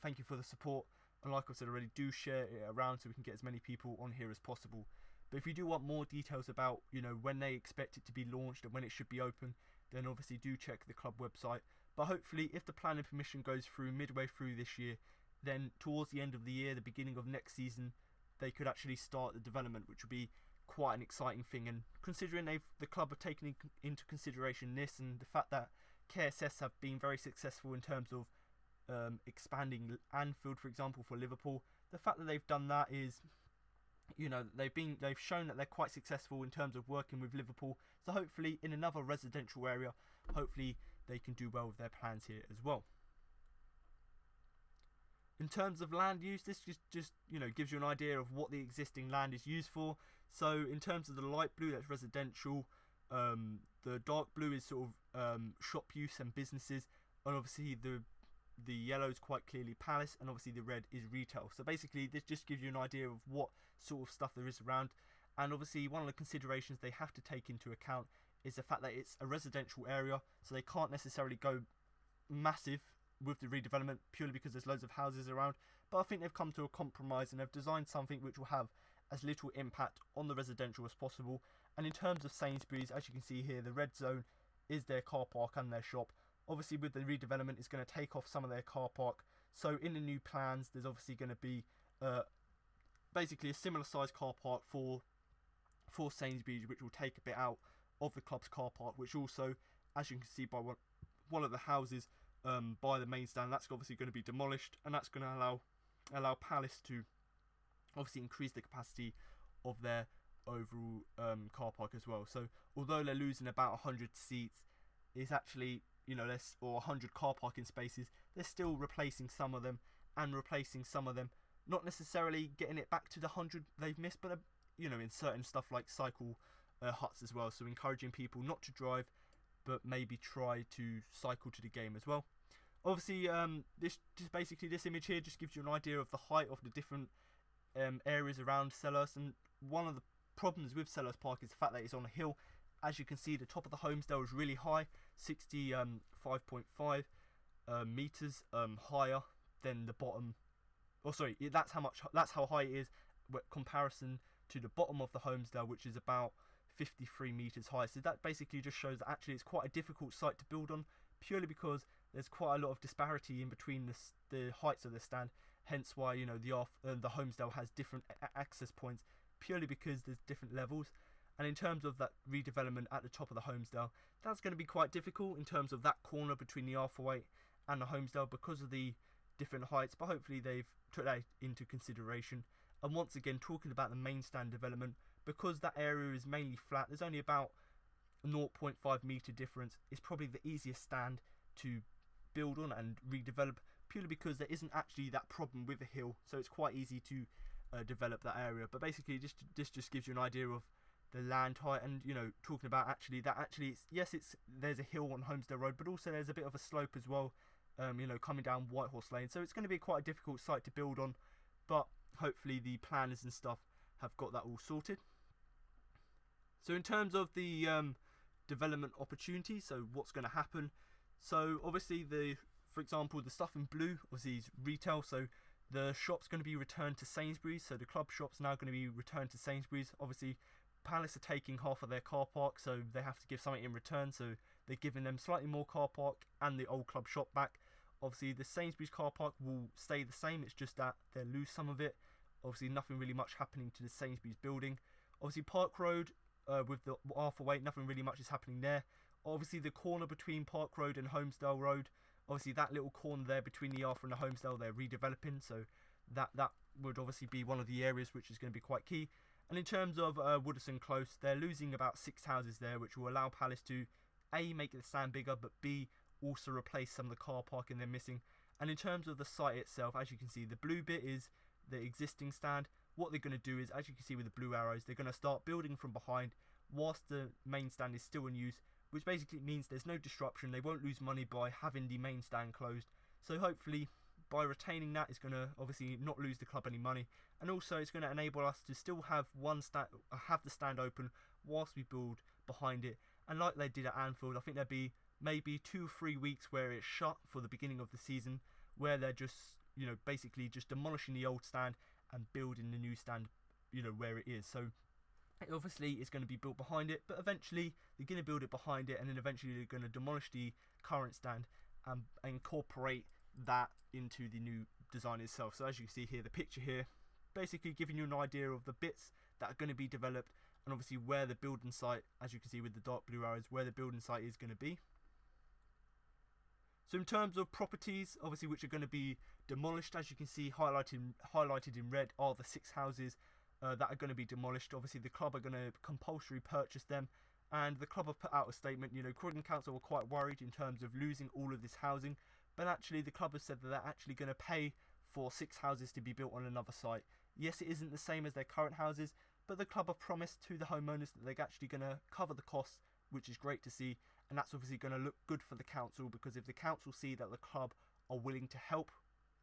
Thank you for the support, and like I said already, do share it around so we can get as many people on here as possible. But if you do want more details about when they expect it to be launched and when it should be open, then obviously do check the club website. But hopefully, if the planning permission goes through midway through this year, then towards the end of the year, the beginning of next season, they could actually start the development, which would be quite an exciting thing. And considering the club have taken into consideration this, and the fact that KSS have been very successful in terms of expanding Anfield, for example, for Liverpool, the fact that they've done that is, they've shown that they're quite successful in terms of working with Liverpool. So hopefully in another residential area, hopefully they can do well with their plans here as well. In terms of land use, this just gives you an idea of what the existing land is used for. So in terms of the light blue, that's residential. The dark blue is sort of shop use and businesses, and obviously the yellow is quite clearly palace, and obviously the red is retail. So basically this just gives you an idea of what sort of stuff there is around. And obviously one of the considerations they have to take into account is the fact that it's a residential area, so they can't necessarily go massive with the redevelopment, purely because there's loads of houses around. But I think they've come to a compromise, and they've designed something which will have as little impact on the residential as possible. And in terms of Sainsbury's, as you can see here, the red zone is their car park and their shop. Obviously with the redevelopment, it's going to take off some of their car park. So in the new plans, there's obviously going to be basically a similar size car park for Sainsbury's, which will take a bit out of the club's car park, which also, as you can see by one of the houses by the main stand, that's obviously going to be demolished, and that's going to allow Palace to obviously increase the capacity of their overall car park as well. So although they're losing about 100 seats, it's actually, or 100 car parking spaces, they're still replacing some of them, not necessarily getting it back to the 100 they've missed, but in certain stuff like cycle huts as well, so encouraging people not to drive but maybe try to cycle to the game as well. Obviously this image here just gives you an idea of the height of the different areas around Selhurst, and one of the problems with Selhurst Park is the fact that it's on a hill. As you can see, the top of the Homesdale is really high, 65.5, meters higher than the bottom. Oh, sorry, that's how high it is comparison to the bottom of the Homesdale, which is about 53 meters high. So that basically just shows that actually it's quite a difficult site to build on, purely because there's quite a lot of disparity in between the heights of the stand. Hence why, you know, the Homesdale has different access points, purely because there's different levels. And in terms of that redevelopment at the top of the Homesdale, that's going to be quite difficult in terms of that corner between the Arthurwaite and the Homesdale because of the different heights, but hopefully they've took that into consideration. And once again, talking about the main stand development, because that area is mainly flat, there's only about 0.5 meter difference. It's probably the easiest stand to build on and redevelop, purely because there isn't actually that problem with the hill, so it's quite easy to develop that area. But basically, this just gives you an idea of the land height, and you know, talking about there's a hill on Homesdale Road, but also there's a bit of a slope as well, you know, coming down Whitehorse Lane. So it's going to be quite a difficult site to build on, but hopefully the planners and stuff have got that all sorted. So in terms of the development opportunity, so what's going to happen? So obviously for example, the stuff in blue obviously is retail. So the shop's going to be returned to Sainsbury's. So the club shop's now going to be returned to Sainsbury's. Obviously, Palace are taking half of their car park, so they have to give something in return. So they're giving them slightly more car park and the old club shop back. Obviously, the Sainsbury's car park will stay the same. It's just that they'll lose some of it. Obviously, nothing really much happening to the Sainsbury's building. Obviously, Park Road with the Arthurwaite, nothing really much is happening there. Obviously, the corner between Park Road and Homesdale Road, obviously that little corner there between the Arthur and the Homesdale, they're redeveloping. So that would obviously be one of the areas which is going to be quite key. And in terms of Wooderson Close, they're losing about 6 houses there, which will allow Palace to A, make the stand bigger, but B, also replace some of the car parking they're missing. And in terms of the site itself, as you can see, the blue bit is the existing stand. What they're going to do is, as you can see with the blue arrows, they're going to start building from behind whilst the main stand is still in use, which basically means there's no disruption. They won't lose money by having the main stand closed. So hopefully, by retaining that, it's going to obviously not lose the club any money, and also it's going to enable us to still have the stand open whilst we build behind it. And like they did at Anfield, I think there'd be maybe 2 or 3 weeks where it's shut for the beginning of the season, where they're just, you know, basically just demolishing the old stand and building the new stand, you know, where it is. So obviously it's going to be built behind it, but eventually they're going to build it behind it, and then eventually they're going to demolish the current stand and incorporate that into the new design itself. So as you can see here, the picture here basically giving you an idea of the bits that are going to be developed, and obviously where the building site, as you can see with the dark blue arrows, where the building site is going to be. So in terms of properties, obviously, which are going to be demolished, as you can see highlighted in red are the 6 houses that are going to be demolished. Obviously, the club are going to compulsory purchase them, and the club have put out a statement. You know, Croydon Council were quite worried in terms of losing all of this housing, but actually the club has said that they're actually going to pay for 6 houses to be built on another site. Yes, it isn't the same as their current houses, but the club have promised to the homeowners that they're actually going to cover the costs, which is great to see. And that's obviously going to look good for the council, because if the council see that the club are willing to help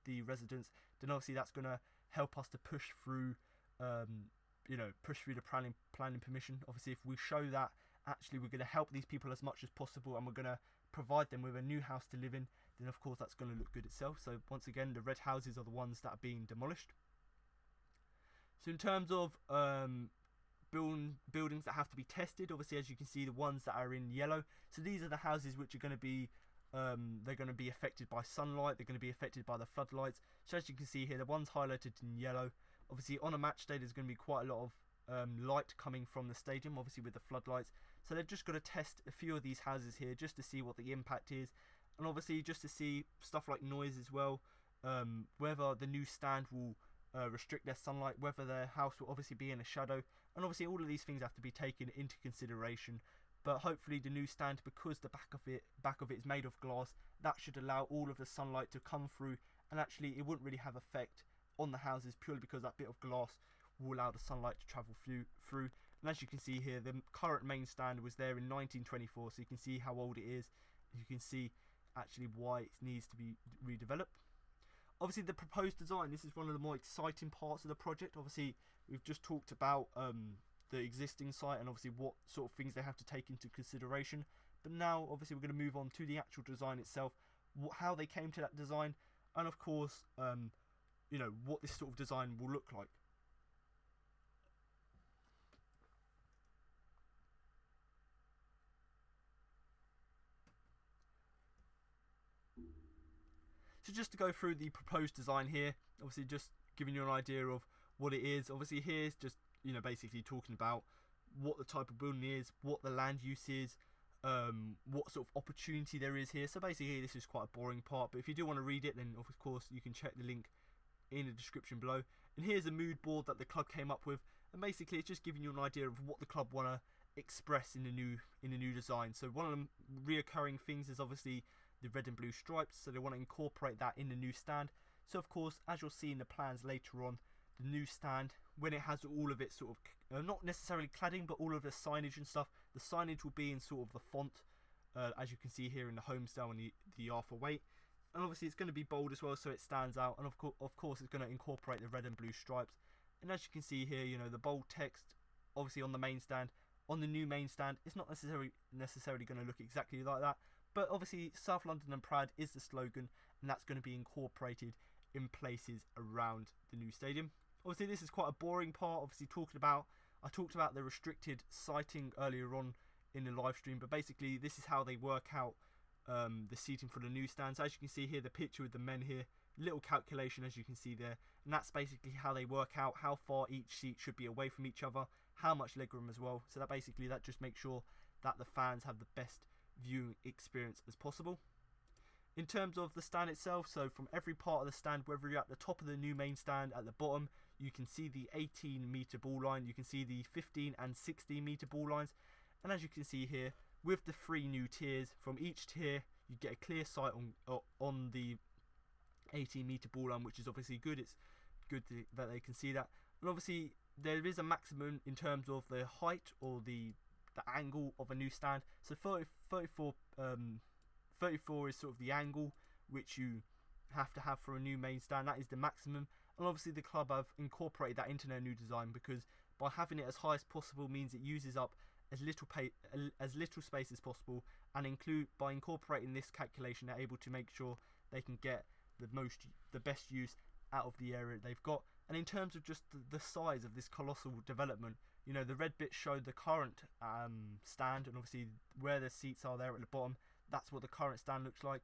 the residents, then obviously that's going to help us to push through, push through the planning permission. Obviously, if we show that actually we're going to help these people as much as possible, and we're going to provide them with a new house to live in, then of course that's going to look good itself. So once again, the red houses are the ones that are being demolished. So in terms of buildings that have to be tested, obviously, as you can see, the ones that are in yellow, so these are the houses which are going to be they're going to be affected by sunlight, they're going to be affected by the floodlights. So as you can see here, the ones highlighted in yellow, obviously on a match day there's going to be quite a lot of light coming from the stadium, obviously with the floodlights. So they've just got to test a few of these houses here just to see what the impact is, and obviously just to see stuff like noise as well, whether the new stand will restrict their sunlight, whether their house will obviously be in a shadow, and obviously all of these things have to be taken into consideration. But hopefully the new stand, because the back of it is made of glass, that should allow all of the sunlight to come through, and actually it wouldn't really have effect on the houses, purely because that bit of glass will allow the sunlight to travel through. And as you can see here, the current main stand was there in 1924, so you can see how old it is. You can see actually why it needs to be redeveloped. Obviously the proposed design, this is one of the more exciting parts of the project. Obviously we've just talked about the existing site and obviously what sort of things they have to take into consideration, but now obviously we're going to move on to the actual design itself. how they came to that design, and of course, what this sort of design will look like. So just to go through the proposed design here, obviously just giving you an idea of what it is. Obviously here's just, basically talking about what the type of building is, what the land use is, what sort of opportunity there is here. So basically this is quite a boring part, but if you do want to read it, then of course you can check the link in the description below. And here's a mood board that the club came up with, and basically it's just giving you an idea of what the club want to express in the new design. So one of the reoccurring things is obviously the red and blue stripes, so they want to incorporate that in the new stand. So of course, as you'll see in the plans later on, the new stand, when it has all of it sort of not necessarily cladding, but all of the signage and stuff, the signage will be in sort of the font, as you can see here in the home style and the Arthur Waite. And obviously it's going to be bold as well, so it stands out, and of course it's going to incorporate the red and blue stripes. And as you can see here, the bold text obviously on the main stand. On the new main stand, it's not necessarily going to look exactly like that, but obviously South London and Proud is the slogan, and that's going to be incorporated in places around the new stadium. Obviously this is quite a boring part, I talked about the restricted sighting earlier on in the live stream, but basically this is how they work out the seating for the new stand. So as you can see here, the picture with the men here, little calculation as you can see there, and that's basically how they work out how far each seat should be away from each other, how much legroom as well. So that just makes sure that the fans have the best viewing experience as possible. In terms of the stand itself, so from every part of the stand, whether you're at the top of the new main stand, at the bottom, you can see the 18-metre ball line, you can see the 15 and 16-metre ball lines, and as you can see here, with the 3 new tiers, from each tier you get a clear sight on the 18-metre ball line, which is obviously good. It's good that they can see that. And obviously there is a maximum in terms of the height or the angle of a new stand. So 34 is sort of the angle which you have to have for a new main stand. That is the maximum, and obviously the club have incorporated that into their new design, because by having it as high as possible means it uses up as little space as possible, and by incorporating this calculation they're able to make sure they can get the best use out of the area they've got. And in terms of just the size of this colossal development, the red bits show the current stand, and obviously where the seats are there at the bottom, that's what the current stand looks like.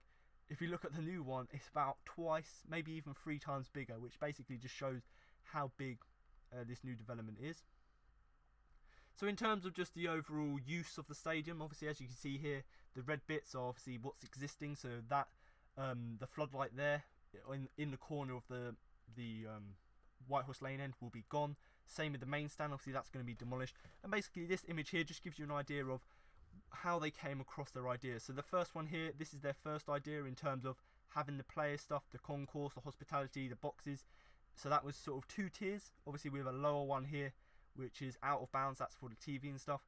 If you look at the new one, it's about twice, maybe even 3 times bigger, which basically just shows how big this new development is. So in terms of just the overall use of the stadium, obviously as you can see here, the red bits are obviously what's existing, so that the floodlight there in the corner of the White Horse Lane end will be gone. Same with the main stand, obviously that's going to be demolished. And basically this image here just gives you an idea of how they came across their ideas. So the first one here, this is their first idea in terms of having the player stuff, the concourse, the hospitality, the boxes. So that was sort of 2 tiers. Obviously we have a lower one here which is out of bounds, that's for the TV and stuff.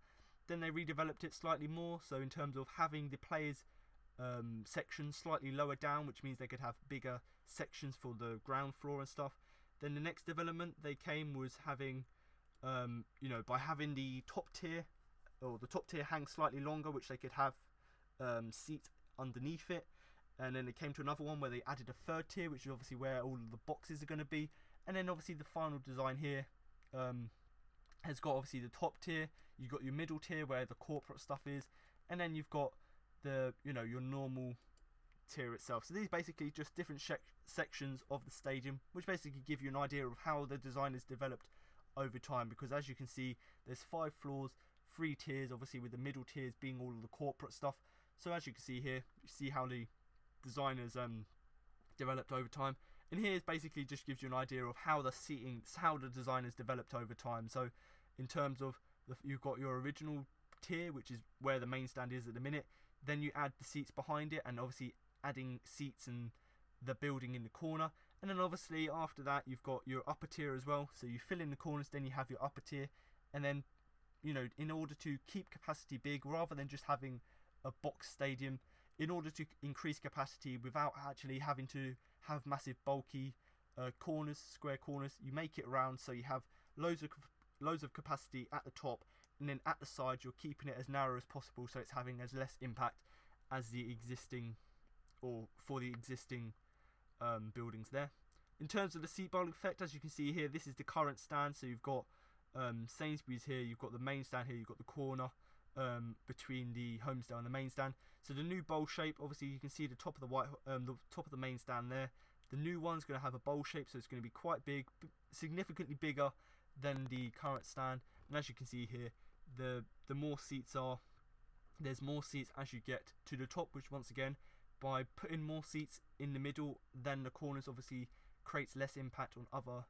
Then they redeveloped it slightly more, so in terms of having the players section slightly lower down, which means they could have bigger sections for the ground floor and stuff. Then the next development they came was having by having the top tier, or the top tier hang slightly longer, which they could have seats underneath it. And then they came to another one where they added a 3rd tier, which is obviously where all of the boxes are going to be. And then obviously the final design here has got obviously the top tier, you've got your middle tier where the corporate stuff is, and then you've got the your normal tier itself. So these basically just different sections of the stadium, which basically give you an idea of how the design is developed over time, because as you can see there's 5 floors, 3 tiers, obviously with the middle tiers being all of the corporate stuff. So as you can see here, you see how the designers developed over time. And here basically just gives you an idea of how the designers developed over time. So in terms of you've got your original tier, which is where the main stand is at the minute. Then you add the seats behind it, and obviously adding seats and the building in the corner. And then obviously after that you've got your upper tier as well. So you fill in the corners, then you have your upper tier. And then in order to keep capacity big, rather than just having a box stadium, in order to increase capacity without actually having to have massive bulky corners, square corners, you make it round, so you have loads of capacity at the top, and then at the side you're keeping it as narrow as possible, so it's having as less impact as the existing or for the existing buildings there. In terms of the seat bowling effect, as you can see here, this is the current stand. So you've got Sainsbury's here, you've got the main stand here, you've got the corner between the Homesdale and the main stand. So the new bowl shape, obviously you can see the top of the top of the main stand there. The new one's going to have a bowl shape, so it's going to be quite big, significantly bigger than the current stand. And as you can see here, the more seats are, there's more seats as you get to the top, which once again, by putting more seats in the middle than the corners, obviously creates less impact on other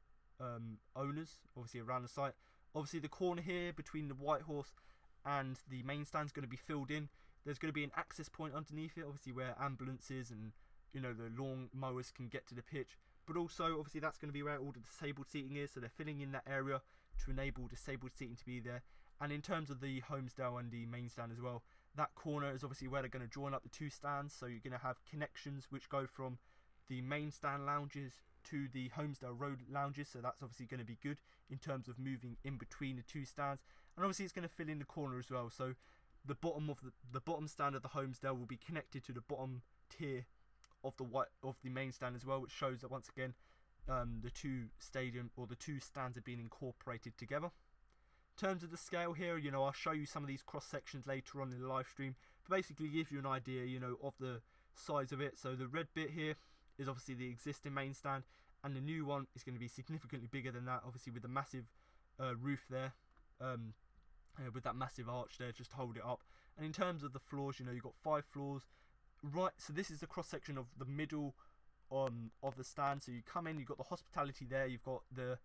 owners, obviously around the site. Obviously the corner here between the White Horse and the main stand is going to be filled in. There's going to be an access point underneath it, obviously where ambulances and the lawn mowers can get to the pitch. But also obviously that's going to be where all the disabled seating is, so they're filling in that area to enable disabled seating to be there. And in terms of the Homesdale and the main stand as well, that corner is obviously where they're going to join up the two stands, so you're going to have connections which go from the main stand lounges to the Homesdale Road lounges, so that's obviously going to be good in terms of moving in between the two stands. And obviously it's going to fill in the corner as well, so the bottom of the bottom stand of the Homesdale will be connected to the bottom tier of the main stand as well, which shows that once again the two stands are being incorporated together. In terms of the scale here, I'll show you some of these cross sections later on in the live stream, but basically gives you an idea of the size of it. So the red bit here is obviously the existing main stand, and the new one is going to be significantly bigger than that, obviously with the massive roof there, with that massive arch there just to hold it up. And in terms of the floors, you've got 5 floors, right? So this is the cross section of the middle of the stand. So you come in, you've got the hospitality there, you've got the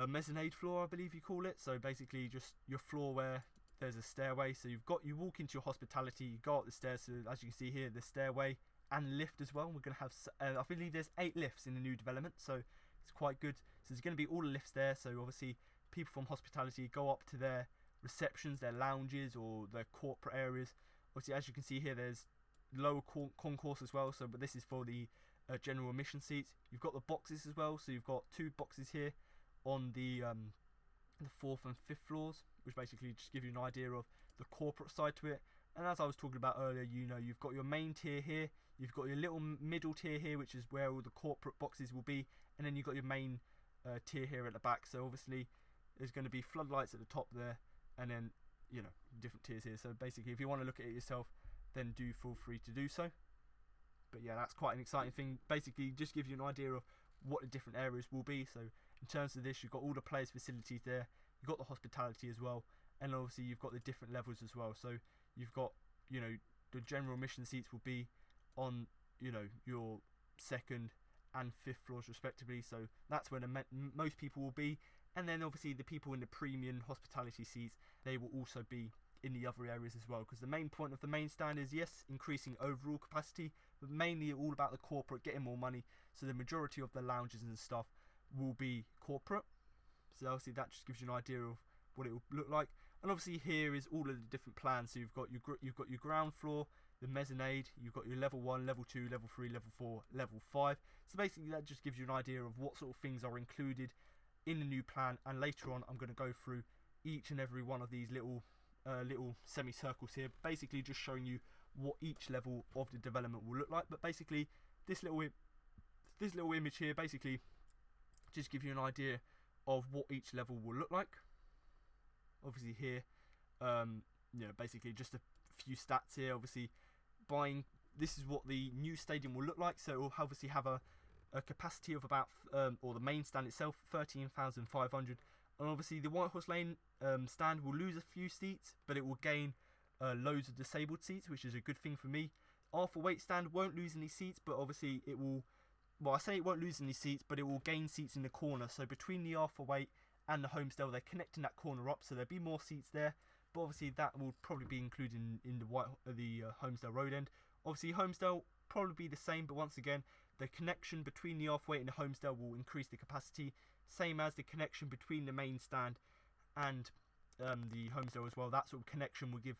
mezzanine floor, I believe you call it. So basically just your floor where there's a stairway. So you walk into your hospitality, you go up the stairs. So as you can see here, the stairway and lift as well. We're going to have, I believe there's 8 lifts in the new development, so it's quite good. So there's going to be all the lifts there, so obviously people from hospitality go up to their receptions, their lounges or their corporate areas. Obviously as you can see here, there's lower concourse as well, so but this is for the general admission seats. You've got the boxes as well, so you've got 2 boxes here on the 4th and 5th floors, which basically just give you an idea of the corporate side to it. And as I was talking about earlier, you've got your main tier here, you've got your little middle tier here, which is where all the corporate boxes will be, and then you've got your main tier here at the back. So obviously there's going to be floodlights at the top there, and then different tiers here. So basically if you want to look at it yourself, then do feel free to do so. But yeah, that's quite an exciting thing. Basically just gives you an idea of what the different areas will be. So in terms of this, you've got all the players' facilities there, you've got the hospitality as well, and obviously you've got the different levels as well. So you've got the general admission seats will be on your 2nd and 5th floors respectively, so that's where most people will be. And then obviously the people in the premium hospitality seats, they will also be in the other areas as well, because the main point of the main stand is, yes, increasing overall capacity, but mainly all about the corporate getting more money. So the majority of the lounges and stuff will be corporate, so obviously that just gives you an idea of what it will look like. And obviously here is all of the different plans. So you've got your ground floor, the mezzanine, you've got your level 1, level 2, level 3, level 4, level 5. So basically that just gives you an idea of what sort of things are included in the new plan. And later on I'm going to go through each and every one of these little semicircles here, basically just showing you what each level of the development will look like. But basically this little image here basically just give you an idea of what each level will look like. Obviously here, basically just a few stats here. Obviously this is what the new stadium will look like. So it will obviously have a capacity of about, or the main stand itself, 13,500. And obviously the White Horse Lane stand will lose a few seats, but it will gain loads of disabled seats, which is a good thing for me. Arthur Waite stand won't lose any seats, but obviously it will, well, I say it won't lose any seats, but it will gain seats in the corner. So between the Arthur Waite and the Homesdale, they're connecting that corner up, so there'll be more seats there. But obviously that will probably be included in the Homesdale Road end. Obviously Homesdale probably be the same, but once again, the connection between the Arthur Waite and the Homesdale will increase the capacity, same as the connection between the main stand and the Homesdale as well. That sort of connection will give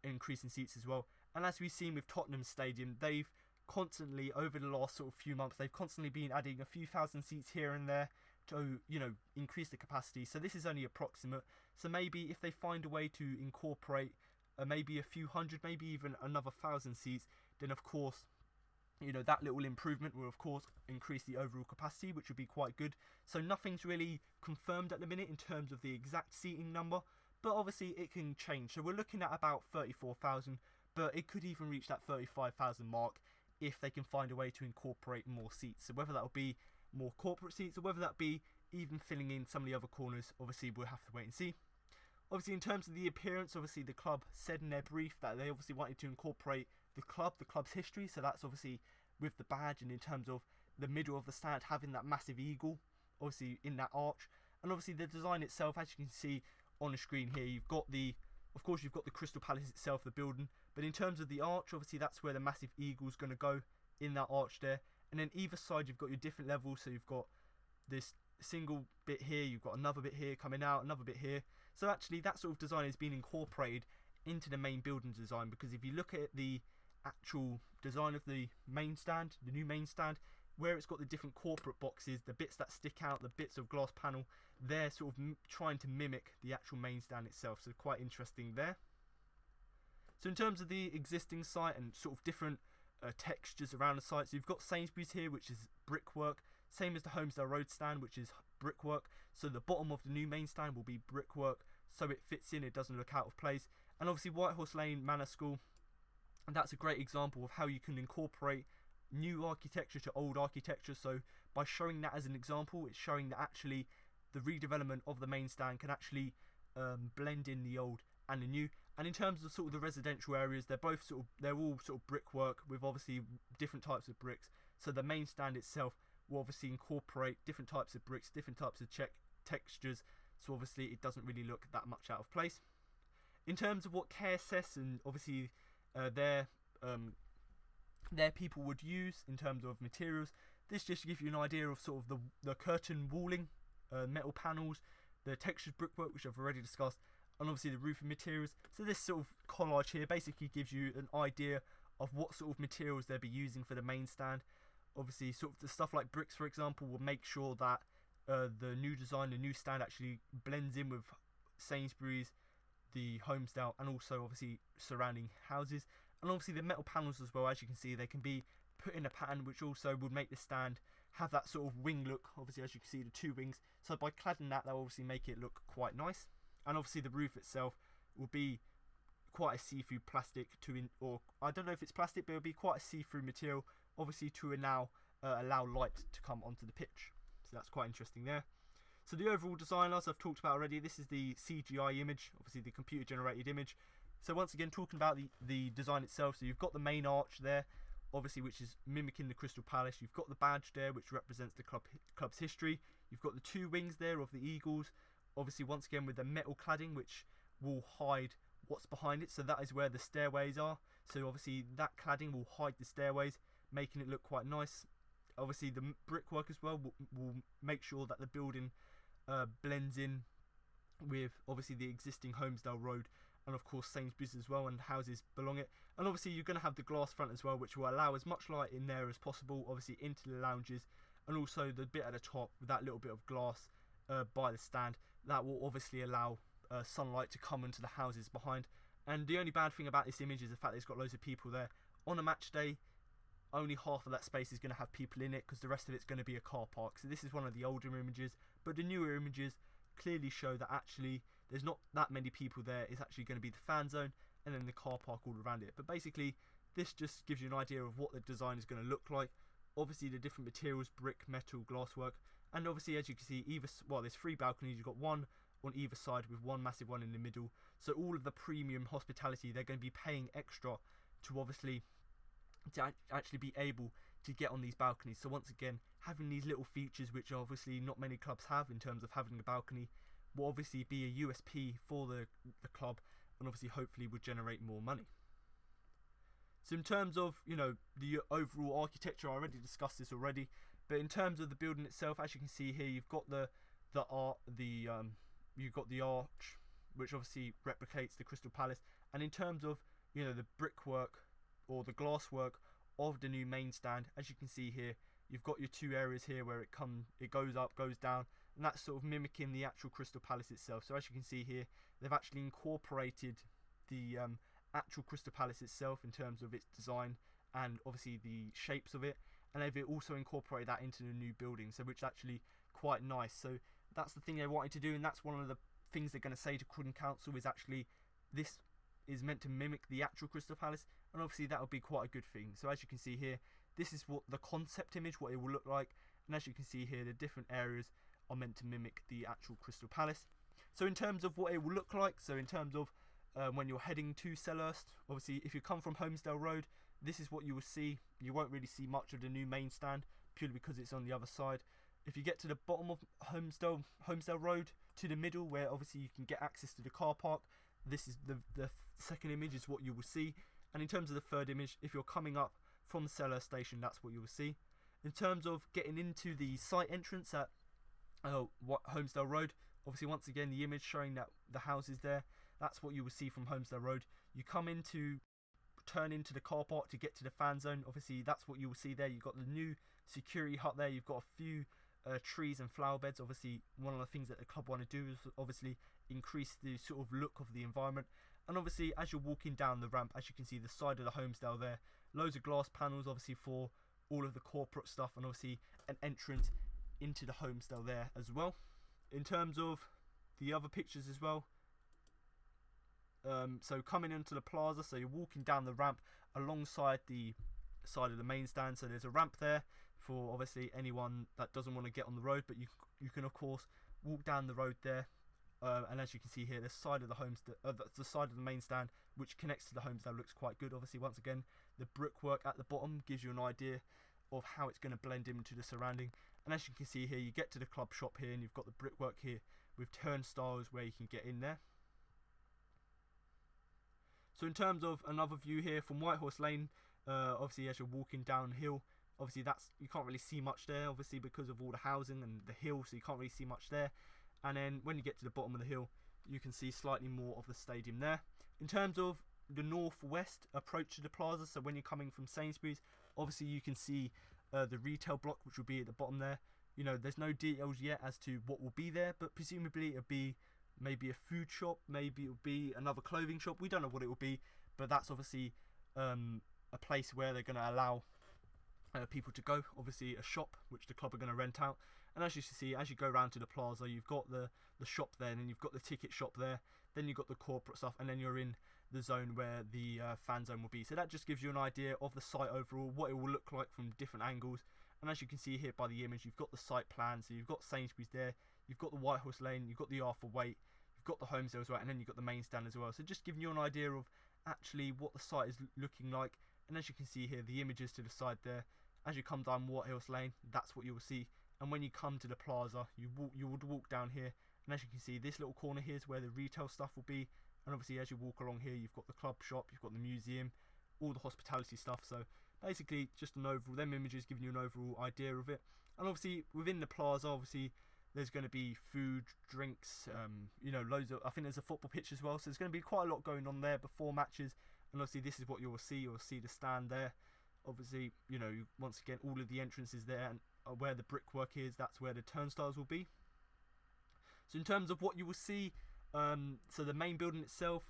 increase in seats as well. And as we've seen with Tottenham Stadium, they've constantly, over the last sort of few months, they've constantly been adding a few thousand seats here and there to increase the capacity. So this is only approximate, so maybe if they find a way to incorporate maybe a few hundred, maybe even another 1,000 seats, then of course, you know, that little improvement will of course increase the overall capacity, which would be quite good. So nothing's really confirmed at the minute in terms of the exact seating number, but obviously it can change. So we're looking at about 34,000, but it could even reach that 35,000 mark if they can find a way to incorporate more seats. So whether that will be more corporate seats or whether that be even filling in some of the other corners, obviously we'll have to wait and see. Obviously, in terms of the appearance, obviously the club said in their brief that they obviously wanted to incorporate the club's history. So that's obviously with the badge, and in terms of the middle of the stand having that massive eagle, obviously in that arch, and obviously the design itself, as you can see on the screen here, you've got the Crystal Palace itself, the building, but in terms of the arch, obviously that's where the massive eagle's going to go in that arch there, and then either side you've got your different levels. So you've got this single bit here, you've got another bit here coming out, another bit here. So actually that sort of design has been incorporated into the main building design, because if you look at the actual design of the main stand, the new main stand, where it's got the different corporate boxes, the bits that stick out, the bits of glass panel, they're sort of trying to mimic the actual main stand itself. So quite interesting there. So in terms of the existing site and sort of different textures around the site, so you've got Sainsbury's here, which is brickwork, same as the Homesdale Road stand, which is brickwork. So the bottom of the new main stand will be brickwork, so it fits in, it doesn't look out of place. And obviously Whitehorse Lane Manor School, and that's a great example of how you can incorporate new architecture to old architecture. So by showing that as an example, it's showing that actually the redevelopment of the main stand can actually blend in the old and the new. And in terms of sort of the residential areas, they're all sort of brickwork with obviously different types of bricks. So the main stand itself will obviously incorporate different types of bricks, different types of textures, so obviously it doesn't really look that much out of place. In terms of what KSS and obviously their people would use in terms of materials, this just gives you an idea of sort of the curtain walling, metal panels, the textured brickwork, which I've already discussed, and obviously the roofing materials. So this sort of collage here basically gives you an idea of what sort of materials they'll be using for the main stand. Obviously sort of the stuff like bricks, for example, will make sure that the new design, the new stand actually blends in with Sainsbury's, the Homesdale, and also obviously surrounding houses. And obviously the metal panels as well, as you can see, they can be put in a pattern which also would make the stand have that sort of wing look. Obviously, as you can see, the two wings, so by cladding that, they'll obviously make it look quite nice. And obviously the roof itself will be quite a see-through plastic or I don't know if it's plastic, but it'll be quite a see-through material, obviously to allow light to come onto the pitch. So that's quite interesting there. So the overall design, as I've talked about already, this is the CGI image, obviously the computer generated image. So once again, talking about the design itself, so you've got the main arch there, obviously, which is mimicking the Crystal Palace. You've got the badge there, which represents the club's history. You've got the two wings there of the eagles, obviously once again with the metal cladding, which will hide what's behind it. So that is where the stairways are. So obviously that cladding will hide the stairways, making it look quite nice. Obviously the brickwork as well will make sure that the building blends in with obviously the existing Homesdale Road, and of course Sainsbury's as well, and houses belong it. And obviously you're going to have the glass front as well, which will allow as much light in there as possible, obviously into the lounges, and also the bit at the top with that little bit of glass by the stand, that will obviously allow sunlight to come into the houses behind. And the only bad thing about this image is the fact that it's got loads of people there. On a match day, only half of that space is going to have people in it, because the rest of it's going to be a car park. So this is one of the older images, but the newer images clearly show that actually there's not that many people there. It's actually going to be the fan zone and then the car park all around it. But basically this just gives you an idea of what the design is going to look like. Obviously the different materials, brick, metal, glasswork, and obviously as you can see, there's 3 balconies. You've got one on either side with one massive one in the middle. So all of the premium hospitality, they're going to be paying extra to obviously to actually be able to get on these balconies. So once again, having these little features, which obviously not many clubs have in terms of having a balcony, will obviously be a USP for the club, and obviously hopefully would generate more money. So in terms of, you know, the overall architecture, I already discussed this already, but in terms of the building itself, as you can see here, you've got you've got the arch, which obviously replicates the Crystal Palace, and in terms of, you know, the brickwork or the glasswork of the new main stand, as you can see here, you've got your 2 areas here where it goes up, goes down, and that's sort of mimicking the actual Crystal Palace itself. So as you can see here, they've actually incorporated the actual Crystal Palace itself in terms of its design and obviously the shapes of it, and they've also incorporated that into the new building, so which is actually quite nice. So that's the thing they wanted to do, and that's one of the things they're going to say to Croydon Council, is actually this is meant to mimic the actual Crystal Palace, and obviously that would be quite a good thing. So as you can see here, this is what the concept image, what it will look like, and as you can see here, the different areas are meant to mimic the actual Crystal Palace. So in terms of what it will look like, so in terms of when you're heading to Selhurst, obviously if you come from Holmesdale Road, this is what you will see. You won't really see much of the new main stand, purely because it's on the other side. If you get to the bottom of Holmesdale Road, to the middle, where obviously you can get access to the car park, this is the second image is what you will see. And in terms of the third image, if you're coming up from Selhurst station, that's what you will see. In terms of getting into the site entrance at Holmesdale Road, obviously once again the image showing that the house is there, that's what you will see from Holmesdale Road. You turn into the car park to get to the fan zone, obviously that's what you will see there. You've got the new security hut there, you've got a few trees and flower beds. Obviously one of the things that the club want to do is obviously increase the sort of look of the environment. And obviously as you're walking down the ramp, as you can see the side of the Holmesdale there, loads of glass panels obviously for all of the corporate stuff, and obviously an entrance into the Holmesdale there as well. In terms of the other pictures as well, so coming into the plaza, so you're walking down the ramp alongside the side of the main stand, so there's a ramp there for obviously anyone that doesn't want to get on the road, but you can of course walk down the road there, and as you can see here, the side of the side of the main stand which connects to the Holmesdale looks quite good. Obviously once again the brickwork at the bottom gives you an idea of how it's going to blend into the surrounding, and as you can see here, you get to the club shop here and you've got the brickwork here with turnstiles where you can get in there. So in terms of another view here from Whitehorse Lane, obviously as you're walking downhill, obviously you can't really see much there, obviously because of all the housing and the hill, so you can't really see much there. And then when you get to the bottom of the hill, you can see slightly more of the stadium there. In terms of the northwest approach to the plaza, so when you're coming from Sainsbury's, obviously you can see the retail block, which will be at the bottom there. You know, there's no details yet as to what will be there, but presumably it'll be maybe a food shop, maybe it'll be another clothing shop. We don't know what it will be, but that's obviously a place where they're going to allow people to go. Obviously a shop which the club are going to rent out. And as you see, as you go around to the plaza, you've got the shop there, and then you've got the ticket shop there, then you've got the corporate stuff, and then you're in the zone where the fan zone will be. So that just gives you an idea of the site overall, what it will look like from different angles. And as you can see here by the image, you've got the site plan, so you've got Sainsbury's there, you've got the Whitehorse Lane, you've got the Arthur Waite, you've got the Holmesdale as well, and then you've got the main stand as well. So just giving you an idea of actually what the site is looking like. And as you can see here, the images to the side there, as you come down Whitehorse Lane, that's what you will see. And when you come to the plaza, you would walk down here, and as you can see, this little corner here is where the retail stuff will be. And obviously as you walk along here, you've got the club shop, you've got the museum, all the hospitality stuff. So basically just an overall, them images giving you an overall idea of it. And obviously within the plaza, obviously there's going to be food, drinks, you know, loads of, I think there's a football pitch as well, so there's going to be quite a lot going on there before matches. And obviously this is what you will see. You'll see the stand there. Obviously, you know, once again, all of the entrances there, and where the brickwork is, that's where the turnstiles will be. So in terms of what you will see, so the main building itself,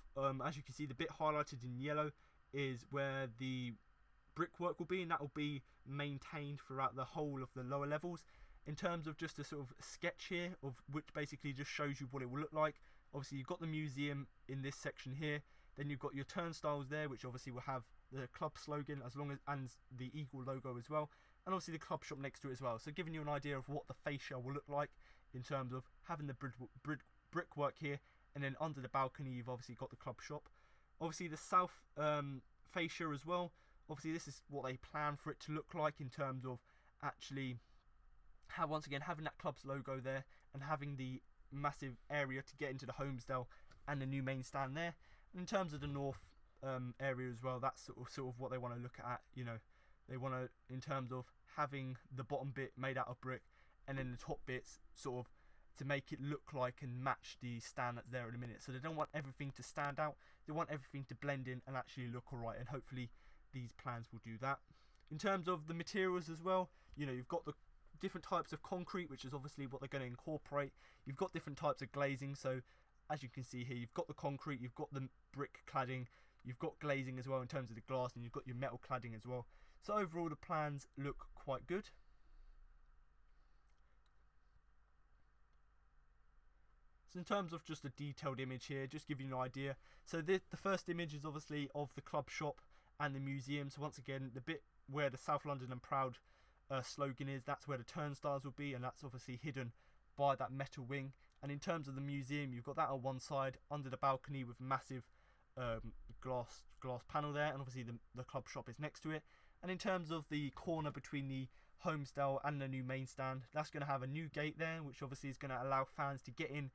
as you can see, the bit highlighted in yellow is where the brickwork will be, and that will be maintained throughout the whole of the lower levels. In terms of just a sort of sketch here, of which basically just shows you what it will look like. Obviously you've got the museum in this section here, then you've got your turnstiles there, which obviously will have the club slogan and the eagle logo as well, and obviously the club shop next to it as well. So giving you an idea of what the fascia will look like in terms of having the brickwork here, and then under the balcony you've obviously got the club shop. Obviously the south fascia as well, obviously this is what they plan for it to look like in terms of actually once again having that club's logo there, and having the massive area to get into the Holmesdale and the new main stand there. And in terms of the north area as well, that's sort of what they want to look at. You know, they want to, in terms of having the bottom bit made out of brick, and then the top bits sort of to make it look like and match the stand that's there in a minute. So they don't want everything to stand out, they want everything to blend in and actually look alright, and hopefully these plans will do that. In terms of the materials as well, you know, you've got the different types of concrete, which is obviously what they're going to incorporate. You've got different types of glazing, so as you can see here, you've got the concrete, you've got the brick cladding, You've got glazing as well in terms of the glass, and you've got your metal cladding as well. So overall the plans look quite good. So in terms of just a detailed image here, just give you an idea. So the first image is obviously of the club shop and the museum. So once again, the bit where the South London and Proud slogan is, that's where the turnstiles will be, and that's obviously hidden by that metal wing. And in terms of the museum, you've got that on one side under the balcony with massive glass panel there, and obviously the club shop is next to it. And in terms of the corner between the Homesdale and the new main stand, that's going to have a new gate there, which obviously is going to allow fans to get in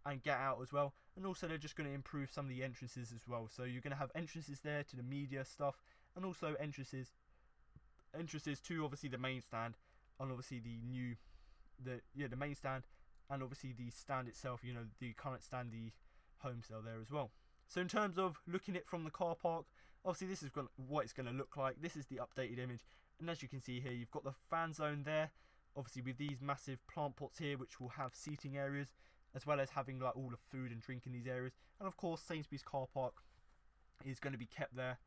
and get out as well. And also they're just going to improve some of the entrances as well. So you're going to have entrances there to the media stuff, and also entrances to obviously the main stand, and obviously the main stand, and obviously the stand itself, you know, the current stand, the Homesdale there as well. So in terms of looking at it from the car park, obviously this is what it's going to look like. This is the updated image, and as you can see here, you've got the fan zone there, obviously with these massive plant pots here, which will have seating areas, as well as having like all the food and drink in these areas. And of course Sainsbury's car park is going to be kept there,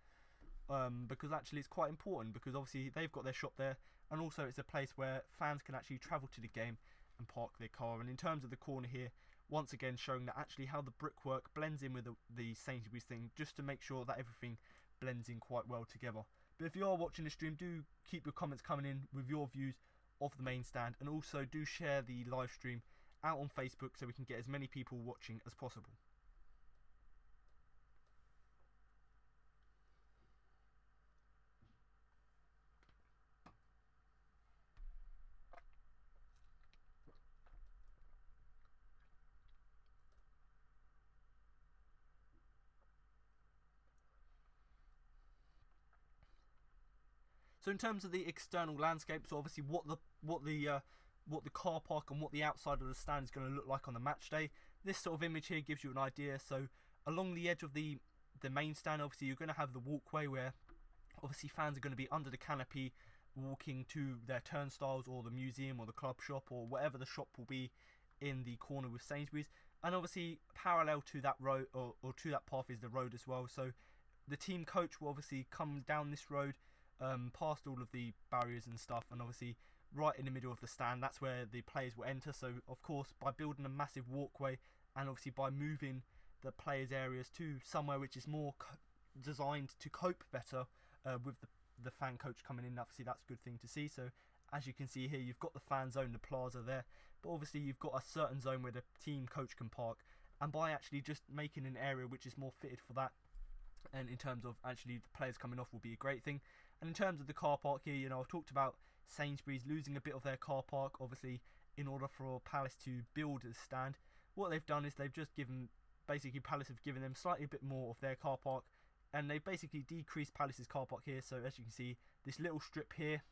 because actually it's quite important, because obviously they've got their shop there, and also it's a place where fans can actually travel to the game and park their car. And in terms of the corner here, once again showing that actually how the brickwork blends in with the Sainsbury's thing, just to make sure that everything blends in quite well together. But if you are watching the stream, do keep your comments coming in with your views of the main stand, and also do share the live stream out on Facebook so we can get as many people watching as possible. So in terms of the external landscape, so obviously what the car park and what the outside of the stand is going to look like on the match day, this sort of image here gives you an idea. So along the edge of the main stand, obviously you're going to have the walkway where obviously fans are going to be under the canopy walking to their turnstiles, or the museum, or the club shop, or whatever the shop will be in the corner with Sainsbury's. And obviously parallel to that road, or to that path, is the road as well. So the team coach will obviously come down this road, past all of the barriers and stuff, and obviously right in the middle of the stand, that's where the players will enter. So of course, by building a massive walkway, and obviously by moving the players' areas to somewhere which is more designed to cope better with the fan coach coming in, obviously that's a good thing to see. So as you can see here, you've got the fan zone, the plaza there, but obviously you've got a certain zone where the team coach can park, and by actually just making an area which is more fitted for that, and in terms of actually the players coming off, will be a great thing. And in terms of the car park here, you know, I've talked about Sainsbury's losing a bit of their car park, obviously in order for Palace to build a stand. What they've done is they've just given, basically Palace have given them slightly a bit more of their car park, and they've basically decreased Palace's car park here. So as you can see, this little strip here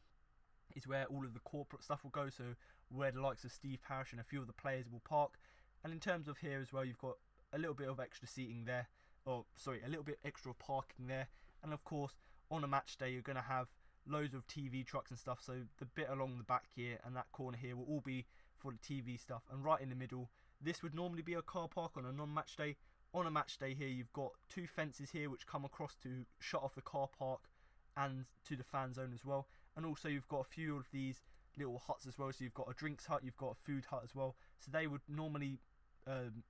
is where all of the corporate stuff will go, so where the likes of Steve Parish and a few of the players will park. And in terms of here as well, you've got a little bit of extra seating there, or sorry, a little bit extra parking there. And of course, on a match day, you're going to have loads of TV trucks and stuff, so the bit along the back here and that corner here will all be for the TV stuff. And right in the middle, this would normally be a car park on a non-match day. On a match day here, you've got two fences here which come across to shut off the car park and to the fan zone as well. And also you've got a few of these little huts as well. So you've got a drinks hut, you've got a food hut as well. So they would normally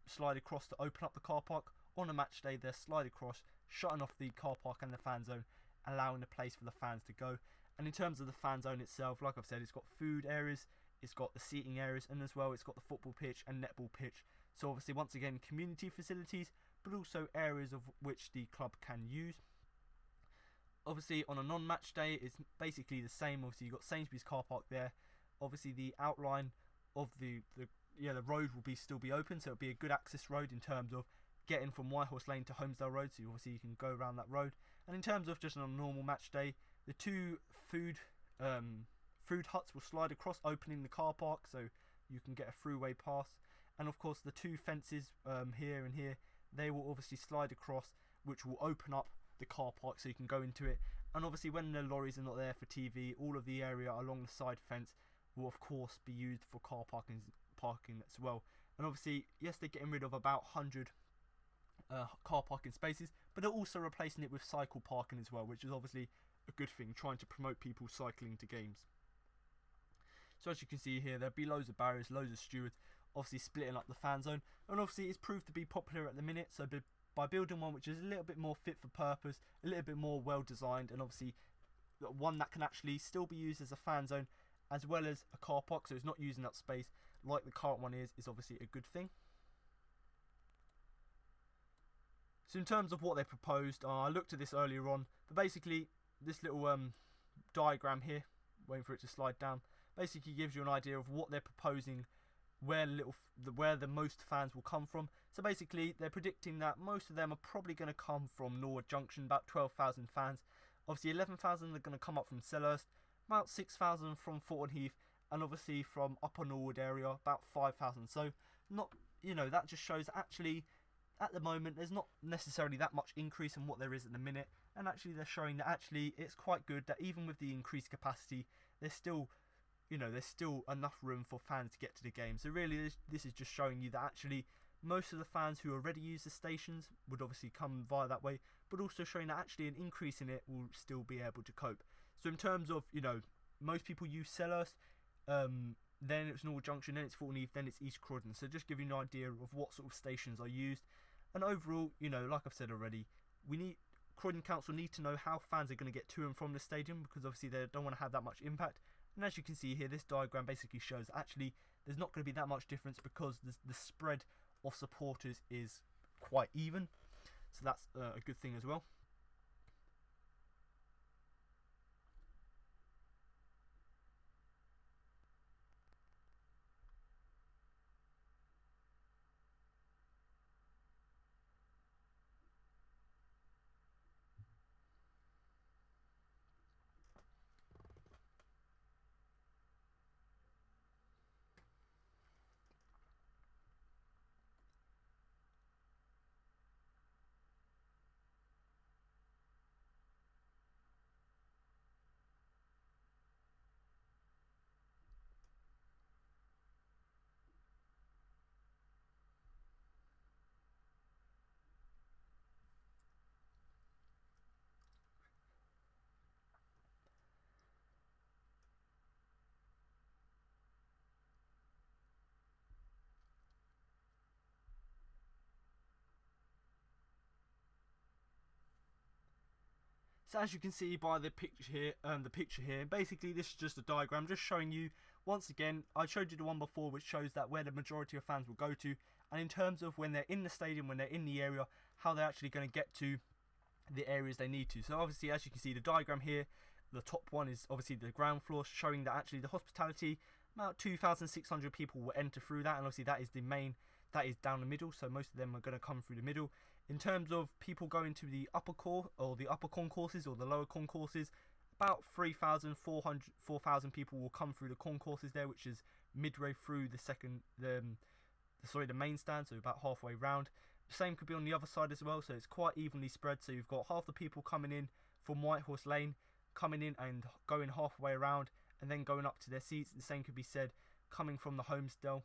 slide across to open up the car park. On a match day, they're slide across, shutting off the car park and the fan zone, allowing a place for the fans to go. And in terms of the fan zone itself, like I've said, it's got food areas, it's got the seating areas, and as well it's got the football pitch and netball pitch. So obviously, once again, community facilities, but also areas of which the club can use. Obviously, on a non-match day, it's basically the same. Obviously, you've got Sainsbury's car park there. Obviously, the outline of the road will still be open, so it'll be a good access road in terms of getting from Whitehorse Lane to Homesdale Road. So obviously, you can go around that road. And in terms of just on a normal match day, the two food huts will slide across, opening the car park, so you can get a throughway pass. And of course, the two fences here and here, they will obviously slide across, which will open up the car park so you can go into it. And obviously, when the lorries are not there for TV, all of the area along the side fence will of course be used for car parking as well. And obviously, yes, they're getting rid of about 100 car parking spaces, but they're also replacing it with cycle parking as well, which is obviously a good thing, trying to promote people cycling to games. So as you can see here, there'll be loads of barriers, loads of stewards, obviously splitting up the fan zone, and obviously it's proved to be popular at the minute. So by building one which is a little bit more fit for purpose, a little bit more well designed, and obviously one that can actually still be used as a fan zone as well as a car park, so it's not using up space like the current one is obviously a good thing. So in terms of what they proposed, I looked at this earlier on, but basically this little diagram here, waiting for it to slide down, basically gives you an idea of what they're proposing, where the most fans will come from. So basically they're predicting that most of them are probably going to come from Norwood Junction, about 12,000 fans. Obviously 11,000 are going to come up from Selhurst, about 6,000 from Thornton Heath, and obviously from Upper Norwood area about 5,000. So not, that just shows actually at the moment there's not necessarily that much increase in what there is at the minute, and actually they're showing that actually it's quite good that even with the increased capacity there's still enough room for fans to get to the game. So really this is just showing you that actually most of the fans who already use the stations would obviously come via that way, but also showing that actually an increase in it will still be able to cope. So in terms of, most people use Selhurst, then it's Norwood Junction, then it's Thornton Heath, then it's East Croydon. So just give you an idea of what sort of stations are used. And overall, like I've said already, Croydon Council need to know how fans are going to get to and from the stadium, because obviously they don't want to have that much impact. And as you can see here, this diagram basically shows actually there's not going to be that much difference because the spread of supporters is quite even. So that's a good thing as well. So as you can see by the picture here, basically this is just a diagram just showing you, once again, I showed you the one before which shows that where the majority of fans will go to, and in terms of when they're in the stadium, when they're in the area, how they're actually going to get to the areas they need to. So obviously as you can see the diagram here, the top one is obviously the ground floor, showing that actually the hospitality, about 2,600 people will enter through that, and obviously that is the main, that is down the middle, so most of them are going to come through the middle. In terms of people going to the upper core or the upper concourses or the lower concourses, about 4,000 people will come through the concourses there, which is midway through the main stand, so about halfway round. The same could be on the other side as well, so it's quite evenly spread. So you've got half the people coming in from Whitehorse Lane, coming in and going halfway around, and then going up to their seats. The same could be said coming from the Holmesdale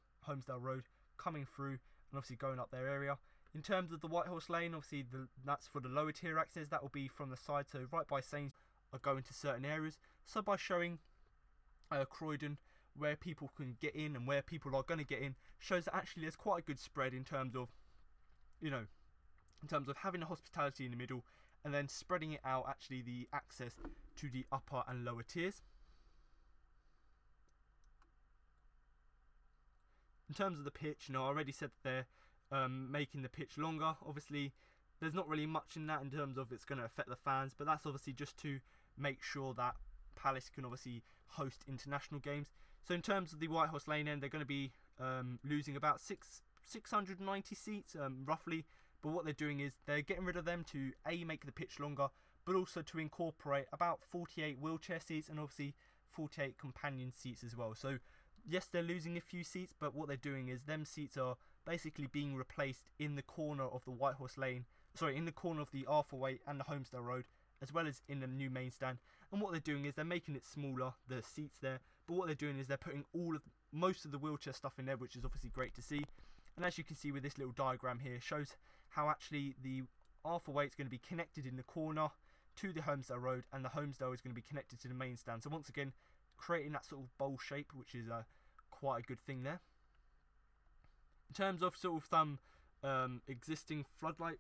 Road, coming through and obviously going up their area. In terms of the Whitehorse Lane, obviously that's for the lower tier access. That will be from the side, so right by Saints are going to certain areas. So by showing Croydon where people can get in and where people are going to get in, shows that actually there's quite a good spread in terms of, in terms of having the hospitality in the middle and then spreading it out, actually the access to the upper and lower tiers. In terms of the pitch, I already said that they're making the pitch longer. Obviously there's not really much in that in terms of it's going to affect the fans, but that's obviously just to make sure that Palace can obviously host international games. So in terms of the Whitehorse Lane end, they're going to be losing about 690 seats roughly, but what they're doing is they're getting rid of them to make the pitch longer, but also to incorporate about 48 wheelchair seats and obviously 48 companion seats as well. So yes, they're losing a few seats, but what they're doing is them seats are basically being replaced in the corner of the Whitehorse Lane, in the corner of the Arthur Way and the Holmesdale Road, as well as in the new main stand. And what they're doing is they're making it smaller, the seats there, but what they're doing is they're putting most of the wheelchair stuff in there, which is obviously great to see. And as you can see with this little diagram here, shows how actually the Arthurway is going to be connected in the corner to the Holmesdale Road, and the Holmesdale is going to be connected to the main stand. So once again, creating that sort of bowl shape, which is quite a good thing there. In terms of sort of some existing floodlight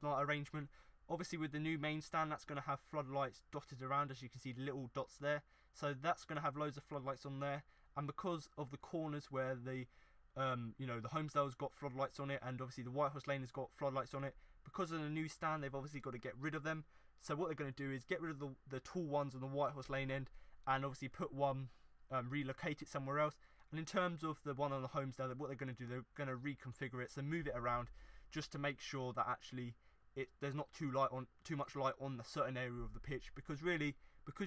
arrangement, obviously with the new main stand, that's going to have floodlights dotted around, as you can see the little dots there. So that's going to have loads of floodlights on there, and because of the corners where the the Holmesdale's got floodlights on it, and obviously the White Horse Lane has got floodlights on it, because of the new stand, they've obviously got to get rid of them. So what they're going to do is get rid of the tall ones on the White Horse Lane end, and obviously put one, relocate it somewhere else. And in terms of the one on the Holmesdale, what they're going to do, they're going to reconfigure it, so move it around, just to make sure that actually there's not too much light on the certain area of the pitch, because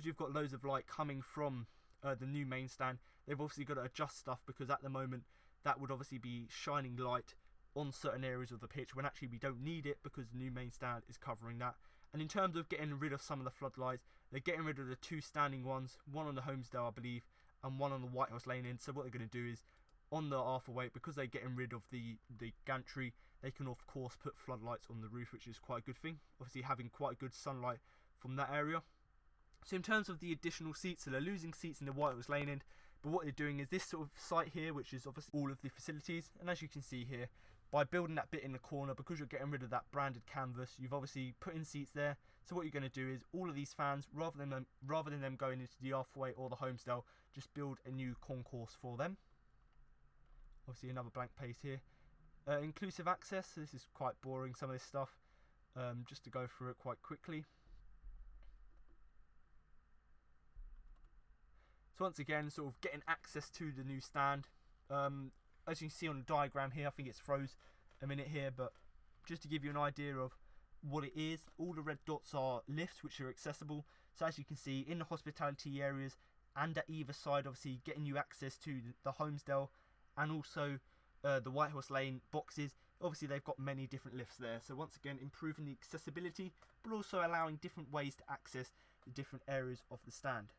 you've got loads of light coming from the new main stand, they've obviously got to adjust stuff, because at the moment that would obviously be shining light on certain areas of the pitch when actually we don't need it, because the new main stand is covering that. And in terms of getting rid of some of the floodlights, they're getting rid of the two standing ones, one on the Holmesdale I believe, and one on the White Horse Lane end. So what they're going to do is, on the Arthurway, because they're getting rid of the gantry, they can of course put floodlights on the roof, which is quite a good thing, obviously having quite good sunlight from that area. So in terms of the additional seats, so they're losing seats in the White Horse Lane end, but what they're doing is this sort of site here, which is obviously all of the facilities, and as you can see here, by building that bit in the corner, because you're getting rid of that branded canvas, you've obviously put in seats there. So what you're going to do is, all of these fans, rather than them going into the Arthurway or the Holmesdale, just build a new concourse for them. Obviously another blank page here. Inclusive access, this is quite boring, some of this stuff, just to go through it quite quickly. So once again, sort of getting access to the new stand. As you can see on the diagram here, I think it's froze a minute here, but just to give you an idea of what it is, all the red dots are lifts which are accessible. So as you can see, in the hospitality areas and at either side, obviously getting you access to the Holmesdale and also the White Horse Lane boxes. Obviously they've got many different lifts there, so once again improving the accessibility, but also allowing different ways to access the different areas of the stand.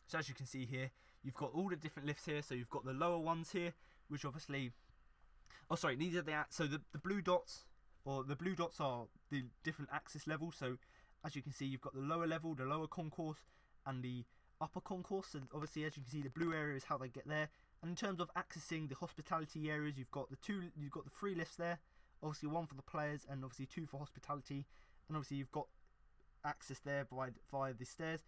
So as you can see here, you've got all the different lifts here. So you've got the lower ones here, which obviously, these are the blue dots, or the blue dots are the different access levels. So as you can see, you've got the lower level, the lower concourse, and the upper concourse. So obviously, as you can see, the blue area is how they get there. And in terms of accessing the hospitality areas, you've got the three lifts there. Obviously, one for the players, and obviously two for hospitality. And obviously, you've got access there via the stairs.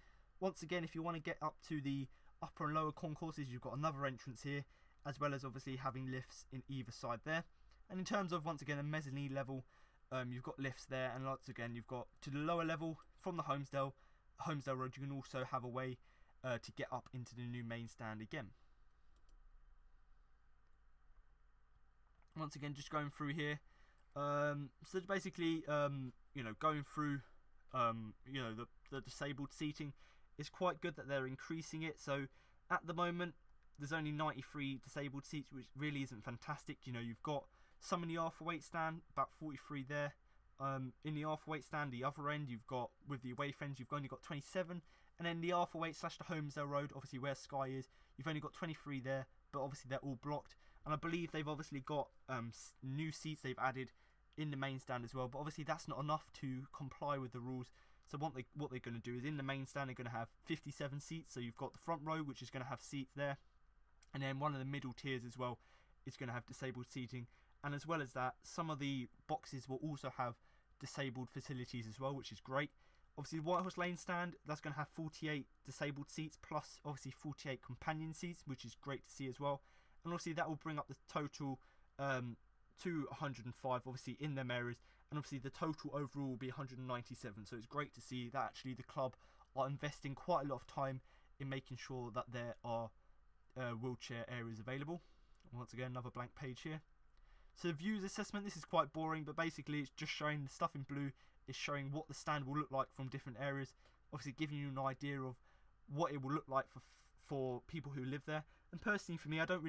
Once again, if you want to get up to the upper and lower concourses, you've got another entrance here, as well as obviously having lifts in either side there. And in terms of, once again, a mezzanine level, you've got lifts there, and once again, you've got to the lower level from the Holmesdale Road. You can also have a way to get up into the new main stand again. Once again, just going through here. So basically, going through, the disabled seating. It's quite good that they're increasing it. So at the moment, there's only 93 disabled seats, which really isn't fantastic. You've got some in the Arthurway stand, about 43 there. In the Arthurway stand, the other end, you've got, with the away fans, you've only got 27. And then the Arthurway / the Holmesdale Road, obviously where Sky is, you've only got 23 there, but obviously they're all blocked. And I believe they've obviously got new seats they've added in the main stand as well. But obviously that's not enough to comply with the rules. So what they're going to do is, in the main stand, they're going to have 57 seats. So you've got the front row, which is going to have seats there. And then one of the middle tiers as well is going to have disabled seating. And as well as that, some of the boxes will also have disabled facilities as well, which is great. Obviously, the White Horse Lane stand, that's going to have 48 disabled seats, plus obviously 48 companion seats, which is great to see as well. And obviously that will bring up the total to 105, obviously, in them areas. And obviously the total overall will be 197. So it's great to see that actually the club are investing quite a lot of time in making sure that there are wheelchair areas available. Once again, another blank page here. So views assessment, this is quite boring, but basically it's just showing the stuff in blue is showing what the stand will look like from different areas. Obviously giving you an idea of what it will look like for people who live there. And personally for me, I don't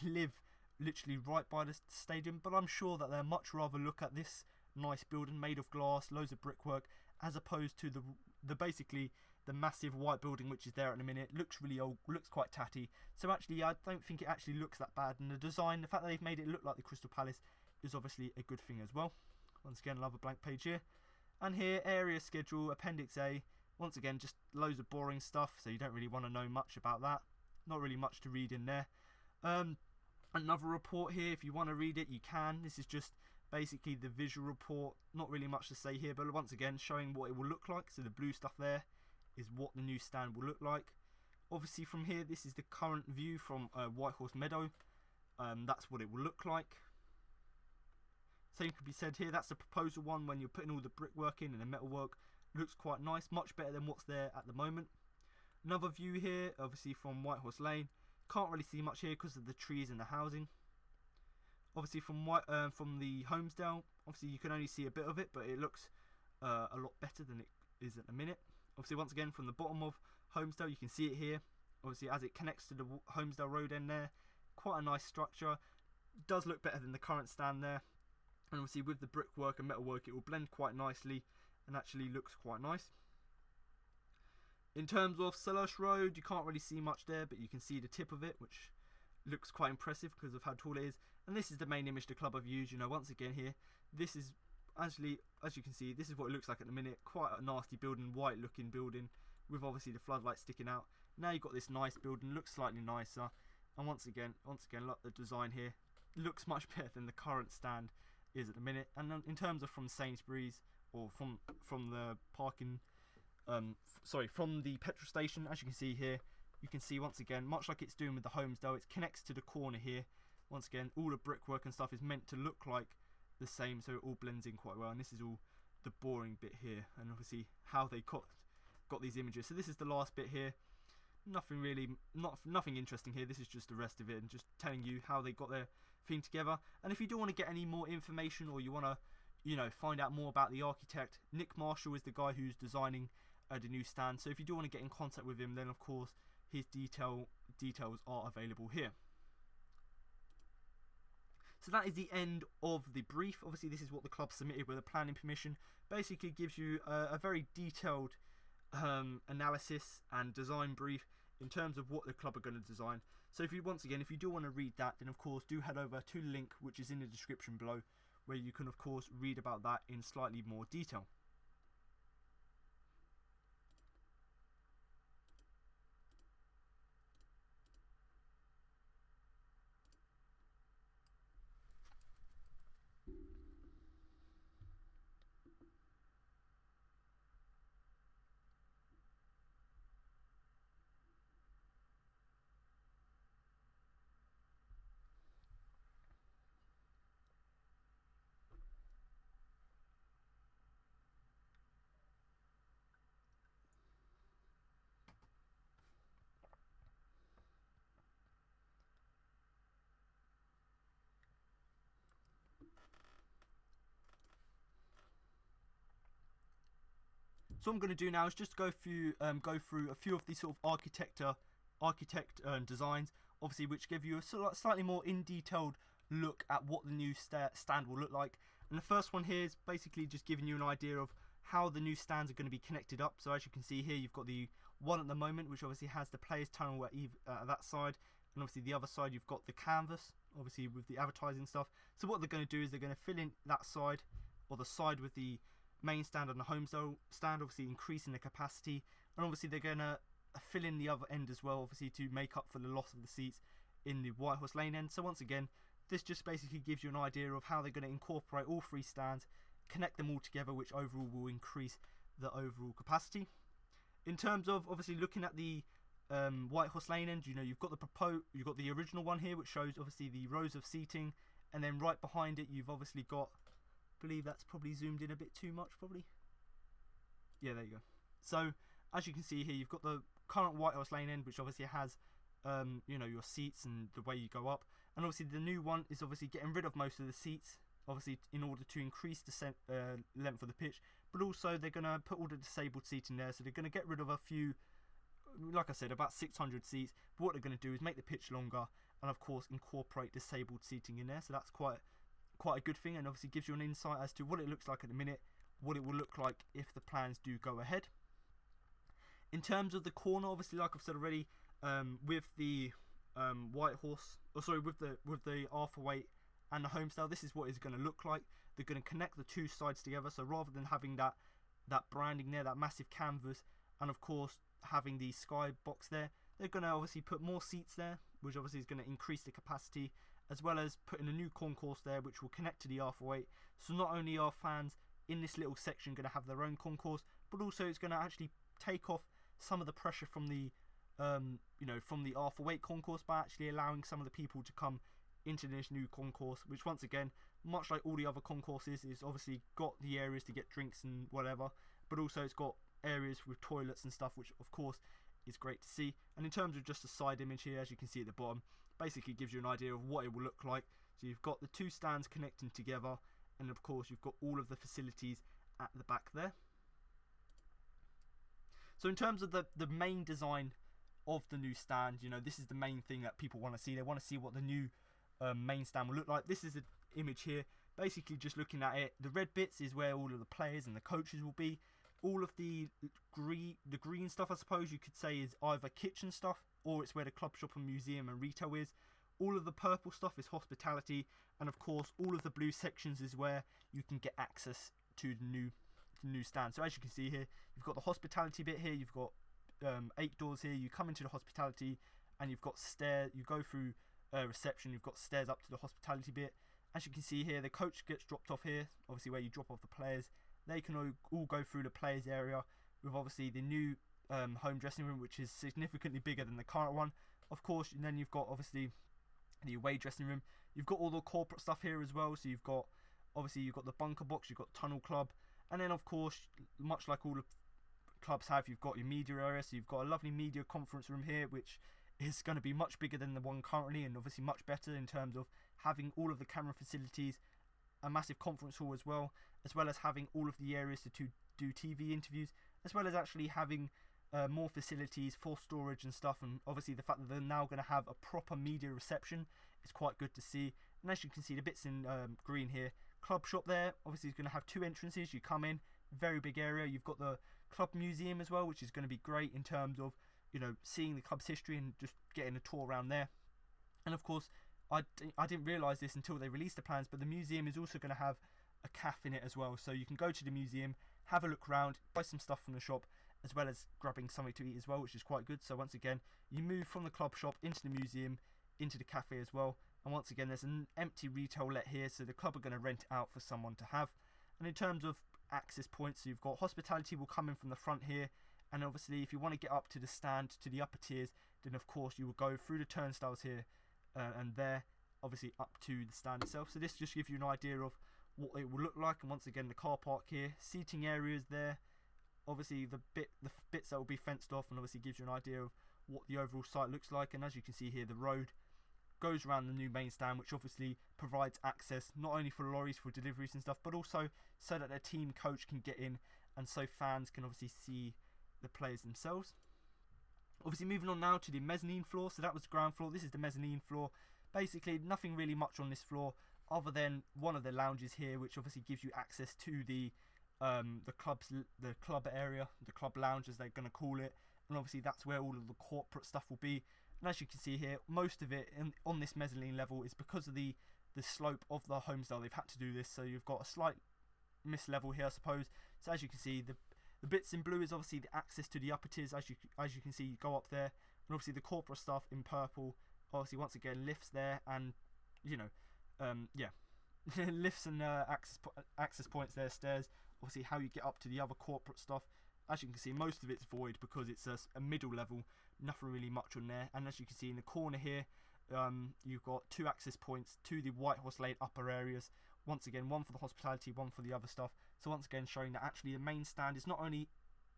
live literally right by the stadium, but I'm sure that they'll much rather look at this nice building made of glass, loads of brickwork, as opposed to the basically the massive white building which is there at the minute. Looks really old, looks quite tatty. So actually I don't think it actually looks that bad, and the design, the fact that they've made it look like the Crystal Palace is obviously a good thing as well. Once again, another blank page here. And here, area schedule, Appendix A. Once again, just loads of boring stuff, so you don't really want to know much about that. Not really much to read in there. Another report here, if you want to read it, you can. This is just basically the visual report. Not really much to say here, but once again, showing what it will look like. So the blue stuff there is what the new stand will look like. Obviously from here, this is the current view from Whitehorse Meadow. That's what it will look like. Same could be said here. That's the proposal one when you're putting all the brickwork in and the metalwork. Looks quite nice, much better than what's there at the moment. Another view here, obviously from Whitehorse Lane. Can't really see much here because of the trees and the housing. Obviously from the Homesdale, obviously you can only see a bit of it, but it looks a lot better than it is at the minute. Obviously once again from the bottom of Homesdale, you can see it here. Obviously as it connects to the Homesdale Road end there, quite a nice structure. Does look better than the current stand there. And obviously with the brickwork and metalwork, it will blend quite nicely and actually looks quite nice. In terms of Selhurst Road, you can't really see much there, but you can see the tip of it, which looks quite impressive because of how tall it is. And this is the main image the club have used. You know, once again here, this is actually, as you can see, this is what it looks like at the minute. Quite a nasty building, white looking building with obviously the floodlights sticking out. Now you've got this nice building, looks slightly nicer. And once again, look, the design here looks much better than the current stand is at the minute. And then in terms of from Sainsbury's or from the parking, from the petrol station, as you can see here, you can see once again, much like it's doing with the Homesdale, it connects to the corner here. Once again, all the brickwork and stuff is meant to look like the same, so it all blends in quite well. And this is all the boring bit here, and obviously how they got these images. So this is the last bit here. Nothing really, nothing interesting here. This is just the rest of it, and just telling you how they got their thing together. And if you do want to get any more information, or you want to, you know, find out more about the architect, Nick Marshall is the guy who's designing the new stand. So if you do want to get in contact with him, then of course his details are available here. So that is the end of the brief. Obviously this is what the club submitted with a planning permission. Basically gives you a very detailed analysis and design brief in terms of what the club are going to design. So if you, once again, if you do want to read that, then of course do head over to the link which is in the description below, where you can of course read about that in slightly more detail. So what I'm going to do now is just go through a few of these sort of architect designs, obviously, which give you a slightly more in-detailed look at what the new stand will look like. And the first one here is basically just giving you an idea of how the new stands are going to be connected up. So as you can see here, you've got the one at the moment, which obviously has the players tunnel at that side, and obviously the other side you've got the canvas, obviously with the advertising stuff. So what they're going to do is they're going to fill in that side, or the side with the main stand and the Homesdale stand, obviously increasing the capacity, and obviously they're going to fill in the other end as well, obviously to make up for the loss of the seats in the Whitehorse Lane end. So once again, this just basically gives you an idea of how they're going to incorporate all three stands, connect them all together, which overall will increase the overall capacity. In terms of obviously looking at the Whitehorse Lane end, you know, you've got the original one here, which shows obviously the rows of seating, and then right behind it you've obviously got, I believe that's probably zoomed in a bit too much, probably. Yeah, there you go. So as you can see here, you've got the current Whitehorse Lane end, which obviously has you know, your seats and the way you go up, and obviously the new one is obviously getting rid of most of the seats, obviously in order to increase the length of the pitch, but also they're going to put all the disabled seating there, so they're going to get rid of a few, like I said, about 600 seats. But what they're going to do is make the pitch longer, and of course incorporate disabled seating in there, so that's quite a good thing, and obviously gives you an insight as to what it looks like at the minute. what it will look like if the plans do go ahead. In terms of the corner, obviously, like I've said already, with the with the Arthur Waite and the Homestyle, this is what it's going to look like. They're going to connect the two sides together, so rather than having that branding there, that massive canvas, and of course having the sky box there, they're going to obviously put more seats there, which obviously is going to increase the capacity, as well as putting a new concourse there which will connect to the Arthur Waite. So not only are fans in this little section going to have their own concourse, but also it's going to actually take off some of the pressure from the from the Arthur Waite concourse, by actually allowing some of the people to come into this new concourse, which once again, much like all the other concourses, is obviously got the areas to get drinks and whatever, but also it's got areas with toilets and stuff, which of course is great to see. And in terms of just a side image here, as you can see at the bottom, basically gives you an idea of what it will look like. So you've got the two stands connecting together, and of course you've got all of the facilities at the back there. So in terms of the main design of the new stand, this is the main thing that people want to see. They want to see what the new main stand will look like. This is an image here, basically just looking at it. The red bits is where all of the players and the coaches will be. All of the green stuff, I suppose you could say, is either kitchen stuff, or it's where the club shop and museum and retail is. All of the purple stuff is hospitality, and of course all of the blue sections is where you can get access to the new stand. So as you can see here, you've got the hospitality bit here, you've got 8 doors here. You come into the hospitality and you've got stairs, you go through reception, you've got stairs up to the hospitality bit. As you can see here, the coach gets dropped off here, obviously where you drop off the players. They can all go through the players area, with obviously the new home dressing room, which is significantly bigger than the current one, of course. And then you've got obviously the away dressing room. You've got all the corporate stuff here as well, so you've got the bunker box, you've got tunnel club, and then of course, much like all the clubs have, you've got your media area. So you've got a lovely media conference room here, which is going to be much bigger than the one currently, and obviously much better in terms of having all of the camera facilities, a massive conference hall as well as having all of the areas to do TV interviews, as well as actually having more facilities for storage and stuff. And obviously the fact that they're now going to have a proper media reception is quite good to see. And as you can see, the bits in green here, club shop there, obviously is going to have 2 entrances. You come in, very big area. You've got the club museum as well, which is going to be great in terms of seeing the club's history and just getting a tour around there. And of course, I didn't realise this until they released the plans, but the museum is also going to have a cafe in it as well. So you can go to the museum, have a look around, buy some stuff from the shop, as well as grabbing something to eat as well, which is quite good. So once again, you move from the club shop into the museum, into the cafe as well. And once again, there's an empty retail let here, so the club are going to rent it out for someone to have. And in terms of access points, so you've got hospitality will come in from the front here. And obviously, if you want to get up to the stand, to the upper tiers, then of course you will go through the turnstiles here and there, obviously up to the stand itself. So this just gives you an idea of what it will look like. And once again, the car park here, seating areas there, obviously the bits that will be fenced off, and obviously gives you an idea of what the overall site looks like. And as you can see here, the road goes around the new main stand, which obviously provides access not only for lorries for deliveries and stuff, but also so that their team coach can get in, and so fans can obviously see the players themselves. Obviously moving on now to the mezzanine floor. So that was the ground floor, this is the mezzanine floor. Basically nothing really much on this floor other than one of the lounges here, which obviously gives you access to the club area, the club lounge as they're going to call it. And obviously that's where all of the corporate stuff will be. And as you can see here, most of it on this mezzanine level is because of the slope of the Homestyle. They've had to do this, so you've got a slight mislevel here, I suppose. So as you can see, the bits in blue is obviously the access to the upper tiers. As you can see, you go up there, and obviously the corporate stuff in purple, obviously once again lifts there, and lifts and access points there, stairs. Obviously how you get up to the other corporate stuff. As you can see, most of it's void because it's a middle level, nothing really much on there. And as you can see in the corner here, you've got 2 access points to the White Horse Lane upper areas. Once again, one for the hospitality, one for the other stuff. So once again, showing that actually the main stand is not only,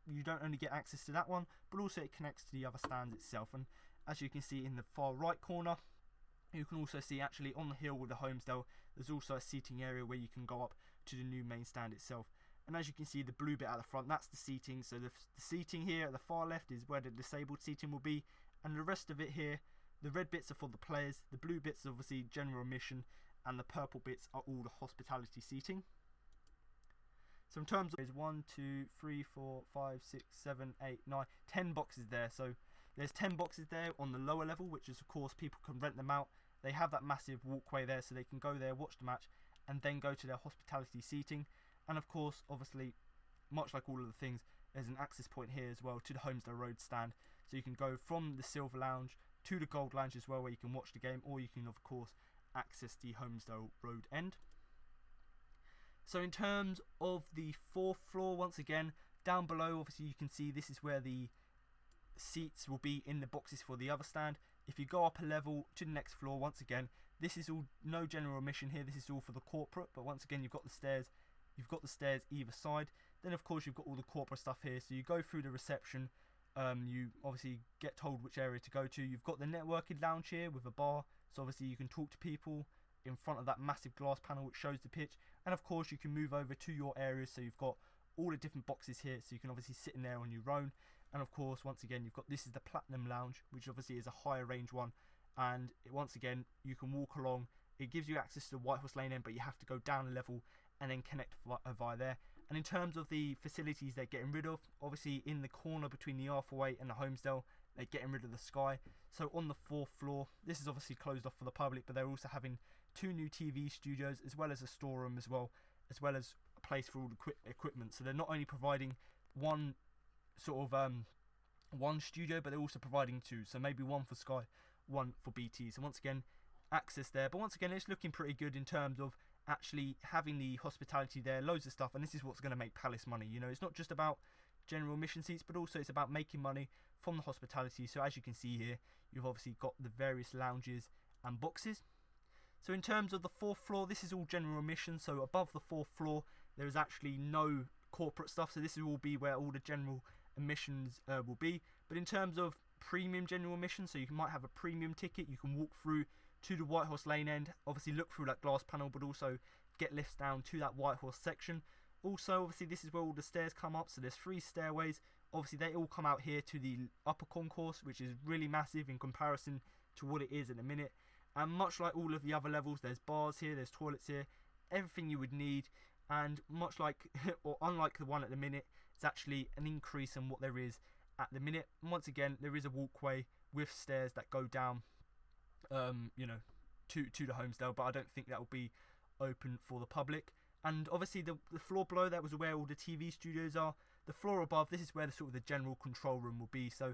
you don't only get access to that one, but also it connects to the other stands itself. And as you can see in the far right corner, you can also see actually on the hill with the Homestyle, there's also a seating area where you can go up to the new main stand itself. And as you can see, the blue bit at the front, that's the seating. So the seating here at the far left is where the disabled seating will be. And the rest of it here, the red bits are for the players, the blue bits are obviously general admission, and the purple bits are all the hospitality seating. So in terms of, there's 1, 2, 3, 4, 5, 6, 7, 8, 9, 10 boxes there. So there's 10 boxes there on the lower level, which is of course people can rent them out. They have that massive walkway there, so they can go there, watch the match, and then go to their hospitality seating. And of course, obviously, much like all of the things, there's an access point here as well to the Homesdale Road stand. So you can go from the Silver Lounge to the Gold Lounge as well, where you can watch the game, or you can of course access the Homesdale Road end. So in terms of the 4th floor, once again, down below, obviously you can see this is where the seats will be in the boxes for the other stand. If you go up a level to the next floor, once again, this is all no general admission here, this is all for the corporate, but once again you've got the stairs either side. Then of course you've got all the corporate stuff here, so you go through the reception, you obviously get told which area to go to. You've got the networking lounge here with a bar, so obviously you can talk to people in front of that massive glass panel which shows the pitch. And of course you can move over to your areas, so you've got all the different boxes here, so you can obviously sit in there on your own. And of course, once again, you've got, this is the Platinum Lounge, which obviously is a higher range one, and once again you can walk along. It gives you access to the White Horse Lane end, but you have to go down a level and then connect via there. And in terms of the facilities they're getting rid of, obviously in the corner between the Arthurway and the Homesdale, they're getting rid of the Sky. So on the 4th floor, this is obviously closed off for the public, but they're also having 2 new TV studios, as well as a storeroom as well as a place for all the equipment. So they're not only providing one sort of one studio, but they're also providing 2. So maybe one for Sky, one for BT. So once again, access there. But once again, it's looking pretty good in terms of actually having the hospitality there, loads of stuff, and this is what's going to make Palace money. You know, it's not just about general admission seats, but also it's about making money from the hospitality. So as you can see here, you've obviously got the various lounges and boxes. So in terms of the 4th floor, this is all general admission. So above the 4th floor, there is actually no corporate stuff. So this will be where all the general admissions will be. But in terms of premium general admission, so you might have a premium ticket, you can walk through to the White Horse Lane end, obviously look through that glass panel, but also get lifts down to that White Horse section. Also, obviously this is where all the stairs come up, so there's 3 stairways. Obviously they all come out here to the upper concourse, which is really massive in comparison to what it is in a minute. And much like all of the other levels, there's bars here, there's toilets here, everything you would need. And much like, or unlike the one at the minute, it's actually an increase in what there is at the minute. And once again, there is a walkway with stairs that go down you know, to the Homesdale, but I don't think that will be open for the public. And obviously the floor below that was where all the TV studios are. The floor above, this is where the sort of the general control room will be. So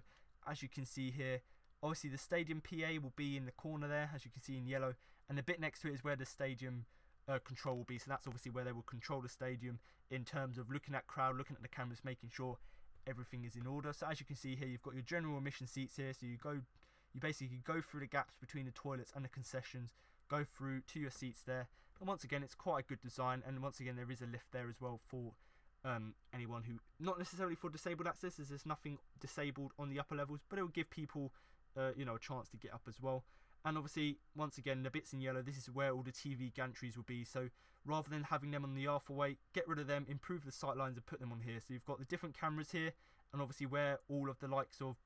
as you can see here, obviously the stadium PA will be in the corner there, as you can see in yellow, and the bit next to it is where the stadium control will be. So that's obviously where they will control the stadium in terms of looking at crowd, looking at the cameras, making sure everything is in order. So as you can see here, you've got your general admission seats here, so you basically go through the gaps between the toilets and the concessions, go through to your seats there. And once again, it's quite a good design, and once again there is a lift there as well for anyone who, not necessarily for disabled access, as there's nothing disabled on the upper levels, but it will give people you know, a chance to get up as well. And obviously, once again, the bits in yellow, this is where all the TV gantries will be. So rather than having them on the Arthurway, get rid of them, improve the sight lines and put them on here. So you've got the different cameras here, and obviously where all of the likes of,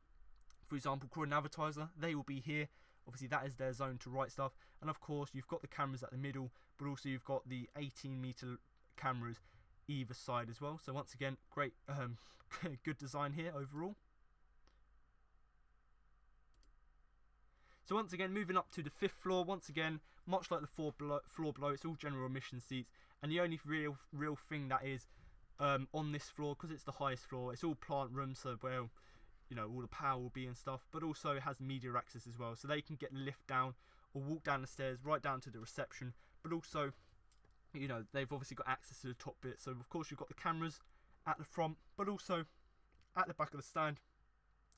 for example, Croydon Advertiser, they will be here. Obviously that is their zone to write stuff. And of course you've got the cameras at the middle, but also you've got the 18-meter cameras either side as well. So once again, great good design here overall. So once again, moving up to the 5th floor, once again, much like the floor below, it's all general admission seats, and the only real thing that is on this floor, because it's the highest floor, it's all plant rooms, so where, you know, all the power will be and stuff, but also it has media access as well, so they can get the lift down or walk down the stairs right down to the reception. But also, you know, they've obviously got access to the top bit, so of course you've got the cameras at the front, but also at the back of the stand,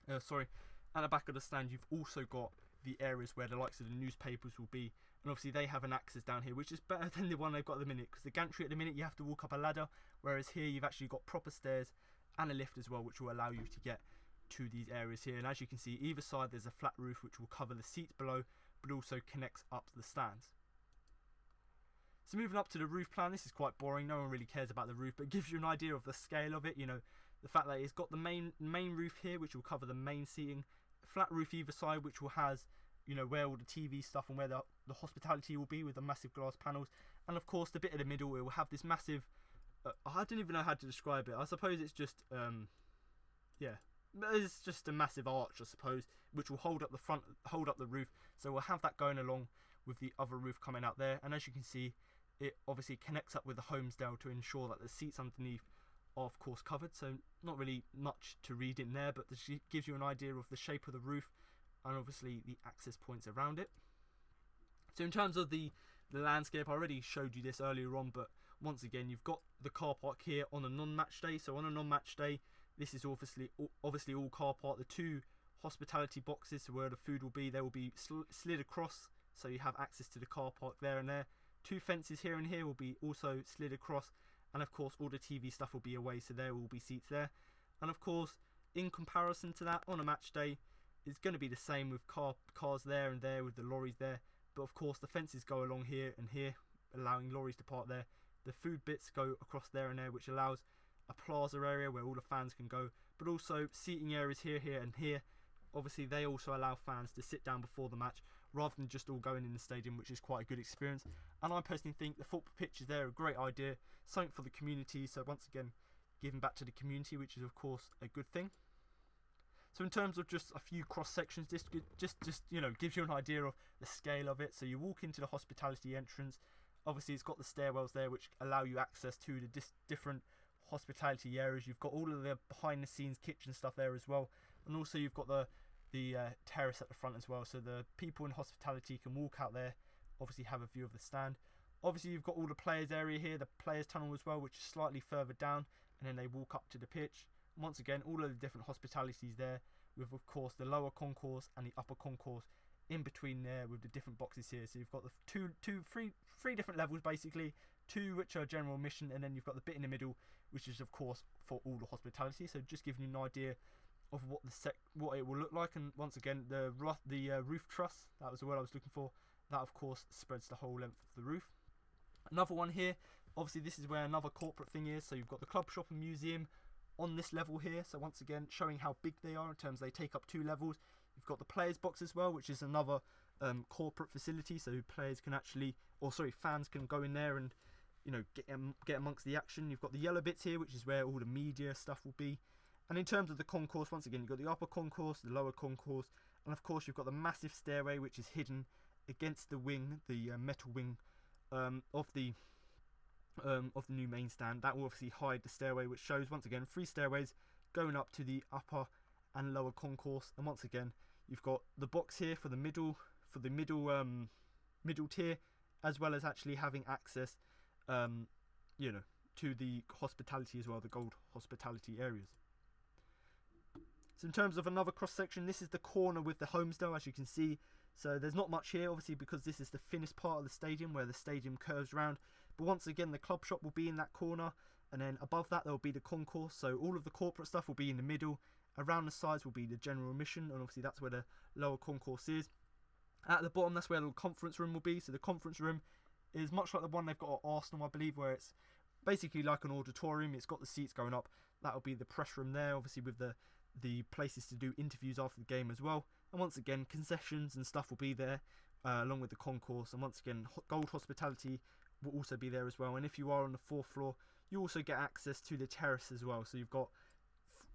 at the back of the stand you've also got the areas where the likes of the newspapers will be, and obviously they have an access down here, which is better than the one they've got at the minute, because the gantry at the minute you have to walk up a ladder, whereas here you've actually got proper stairs and a lift as well, which will allow you to get to these areas here. And as you can see, either side there's a flat roof which will cover the seats below, but also connects up to the stands. So moving up to the roof plan, this is quite boring, no one really cares about the roof, but it gives you an idea of the scale of it. You know, the fact that it's got the main roof here, which will cover the main seating, flat roof either side, which will has, you know, where all the TV stuff and where the hospitality will be with the massive glass panels, and of course the bit in the middle, it will have this massive I don't even know how to describe it. I suppose it's just yeah, it's just a massive arch, I suppose, which will hold up the front, hold up the roof. So we'll have that going along with the other roof coming out there, and as you can see, it obviously connects up with the homesdale to ensure that the seats underneath are of course covered. So not really much to read in there, but this gives you an idea of the shape of the roof and obviously the access points around it. So in terms of the landscape, I already showed you this earlier on, but once again, you've got the car park here on a non-match day. So on a non-match day, this is obviously all car park. The two hospitality boxes, so where the food will be, they will be slid across, so you have access to the car park there and there. Two fences here and here will be also slid across, and of course all the TV stuff will be away, so there will be seats there. And of course, in comparison to that, on a match day, it's going to be the same with cars there and there with the lorries there. But of course, the fences go along here and here, allowing lorries to park there. The food bits go across there and there, which allows a plaza area where all the fans can go, but also seating areas here, here and here. Obviously they also allow fans to sit down before the match rather than just all going in the stadium, which is quite a good experience. And I personally think the football pitches there are a great idea, something for the community. So once again, giving back to the community, which is of course a good thing. So in terms of just a few cross sections, this just you know, gives you an idea of the scale of it. So you walk into the hospitality entrance. Obviously it's got the stairwells there which allow you access to the different hospitality areas. You've got all of the behind the scenes kitchen stuff there as well, and also you've got the terrace at the front as well, so the people in hospitality can walk out there, obviously have a view of the stand. Obviously you've got all the players area here, the players tunnel as well, which is slightly further down, and then they walk up to the pitch. Once again, all of the different hospitalities there, with of course the lower concourse and the upper concourse in between there with the different boxes here. So you've got the three different levels basically, two which are general admission, and then you've got the bit in the middle which is of course for all the hospitality. So just giving you an idea of what it will look like. And once again, the roof truss, that was the word I was looking for, that of course spreads the whole length of the roof. Another one here, obviously this is where another corporate thing is. So you've got the club shop and museum on this level here, so once again showing how big they are in terms they take up 2 levels. You've got the players box as well, which is another corporate facility, so players can actually, fans can go in there and, you know, get amongst the action. You've got the yellow bits here, which is where all the media stuff will be. And in terms of the concourse, once again, you've got the upper concourse, the lower concourse, and of course you've got the massive stairway which is hidden against the wing, the metal wing of the new main stand. That will obviously hide the stairway, which shows once again 3 stairways going up to the upper and lower concourse. And once again, you've got the box here for the middle tier, as well as actually having access, you know, to the hospitality as well, the gold hospitality areas. So in terms of another cross section, this is the corner with the homesdale, as you can see. So there's not much here, obviously, because this is the thinnest part of the stadium where the stadium curves around. But once again, the club shop will be in that corner, and then above that there will be the concourse. So all of the corporate stuff will be in the middle. Around the sides will be the general admission, and obviously that's where the lower concourse is. At the bottom, that's where the conference room will be. So the conference room is much like the one they've got at Arsenal, I believe, where it's basically like an auditorium. It's got the seats going up. That will be the press room there, obviously with the places to do interviews after the game as well. And once again, concessions and stuff will be there, along with the concourse. And once again, gold hospitality will also be there as well. And if you are on the 4th floor, you also get access to the terrace as well. So you've got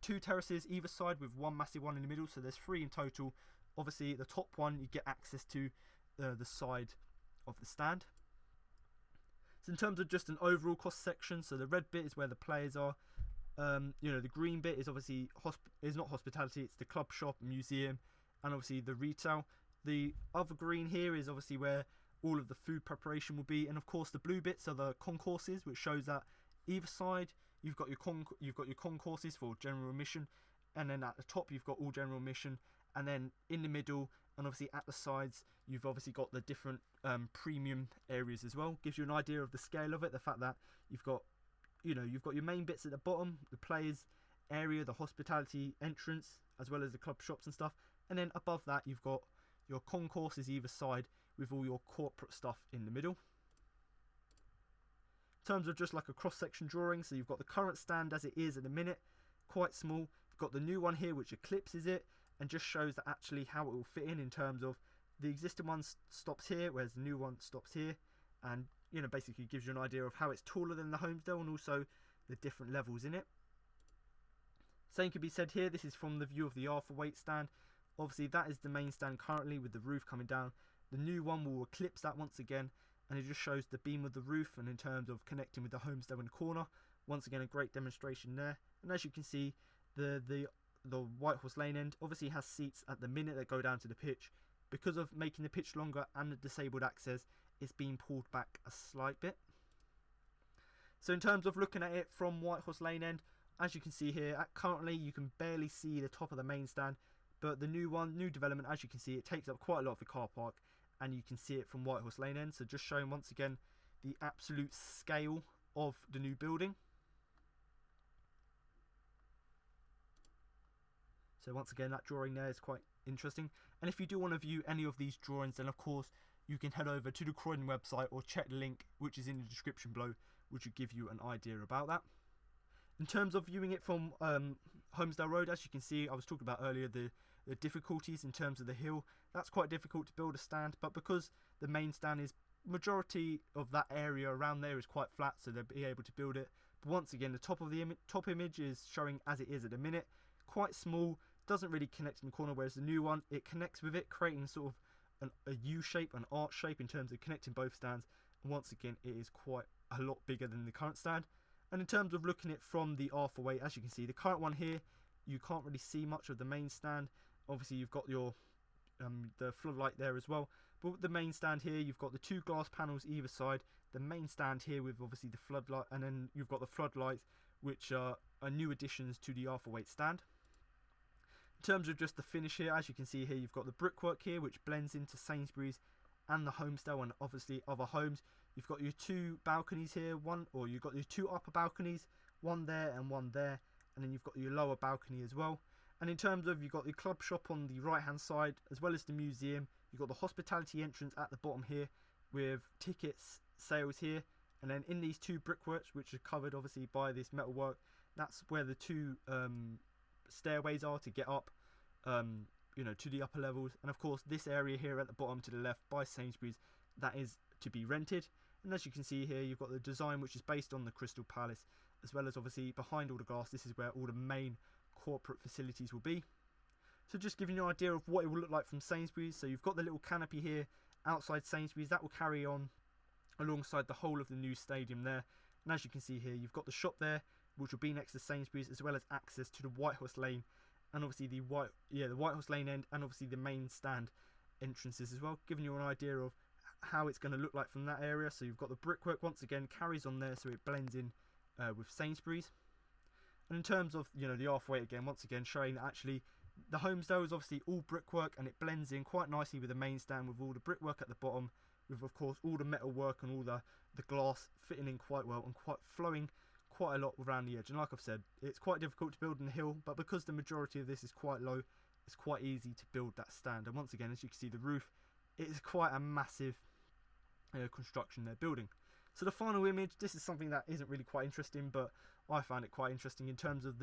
2 terraces either side with 1 massive one in the middle, so there's 3 in total. Obviously the top one you get access to the side of the stand. So in terms of just an overall cross section, so the red bit is where the players are. You know, the green bit is obviously is not hospitality, it's the club shop, museum, and obviously the retail. The other green here is obviously where all of the food preparation will be, and of course the blue bits are the concourses, which shows that either side you've got your concourses for general admission, and then at the top you've got all general admission, and then in the middle and obviously at the sides you've obviously got the different premium areas as well. Gives you an idea of the scale of it, the fact that you've got your main bits at the bottom, the players area, the hospitality entrance, as well as the club shops and stuff, and then above that you've got your concourses either side with all your corporate stuff in the middle. In terms of just like a cross-section drawing, so you've got the current stand as it is at the minute, quite small. You've got the new one here which eclipses it and just shows that actually how it will fit in terms of the existing one stops here, whereas the new one stops here, and you know, basically gives you an idea of how it's taller than the Homesdale and also the different levels in it. Same could be said here. This is from the view of the Arthurwaite stand. Obviously that is the main stand currently with the roof coming down. The new one will eclipse that once again, and it just shows the beam of the roof, and in terms of connecting with the Homesdale in the corner, once again a great demonstration there. And as you can see, the White Horse Lane end obviously has seats at the minute that go down to the pitch. Because of making the pitch longer and the disabled access, it's being pulled back a slight bit. So in terms of looking at it from White Horse Lane end, as you can see here, currently you can barely see the top of the main stand, but the new development, as you can see, it takes up quite a lot of the car park, and you can see it from White Horse Lane end. So just showing once again the absolute scale of the new building. So once again, that drawing there is quite interesting. And if you do want to view any of these drawings, then of course you can head over to the Croydon website or check the link which is in the description below, which will give you an idea about that. In terms of viewing it from Homesdale Road, as you can see, I was talking about earlier the difficulties in terms of the hill. That's quite difficult to build a stand, but because the main stand is, majority of that area around there is quite flat, so they'll be able to build it. But once again, the top of the top image is showing as it is at the minute, quite small, doesn't really connect in the corner, whereas the new one, it connects with it, creating sort of a U shape, an arch shape in terms of connecting both stands. And once again, it is quite a lot bigger than the current stand. And in terms of looking at it from the Arthurwaite, as you can see, the current one here, you can't really see much of the main stand. Obviously you've got your the floodlight there as well, but with the main stand here, you've got the two glass panels either side, the main stand here with obviously the floodlight, and then you've got the floodlights, which are new additions to the Arthurwaite stand. In terms of just the finish here, as you can see here, you've got the brickwork here, which blends into Sainsbury's and the Homesdale and obviously other homes. You've got your two balconies here, you've got your two upper balconies, one there and one there, and then you've got your lower balcony as well. And in terms of, you've got the club shop on the right hand side, as well as the museum. You've got the hospitality entrance at the bottom here with tickets, sales here, and then in these two brickworks, which are covered obviously by this metalwork, that's where the two stairways are to get up, you know, to the upper levels. And of course this area here at the bottom to the left by Sainsbury's, that is to be rented. And as you can see here, you've got the design which is based on the Crystal Palace, as well as obviously behind all the glass, this is where all the main corporate facilities will be. So just giving you an idea of what it will look like from Sainsbury's. So you've got the little canopy here outside Sainsbury's, that will carry on alongside the whole of the new stadium there. And as you can see here, you've got the shop there, which will be next to Sainsbury's, as well as access to the White Horse Lane, and obviously the White Horse Lane end, and obviously the main stand entrances as well, giving you an idea of how it's going to look like from that area. So you've got the brickwork once again carries on there, so it blends in with Sainsbury's. And in terms of, you know, the Arthurwaite again, once again showing that actually the Homesdale is obviously all brickwork, and it blends in quite nicely with the main stand with all the brickwork at the bottom, with of course all the metal work and all the glass fitting in quite well and quite flowing quite a lot around the edge. And like I've said, it's quite difficult to build in the hill, but because the majority of this is quite low, it's quite easy to build that stand. And once again, as you can see, the roof, it is quite a massive construction they're building. So the final image, this is something that isn't really quite interesting, but I found it quite interesting in terms of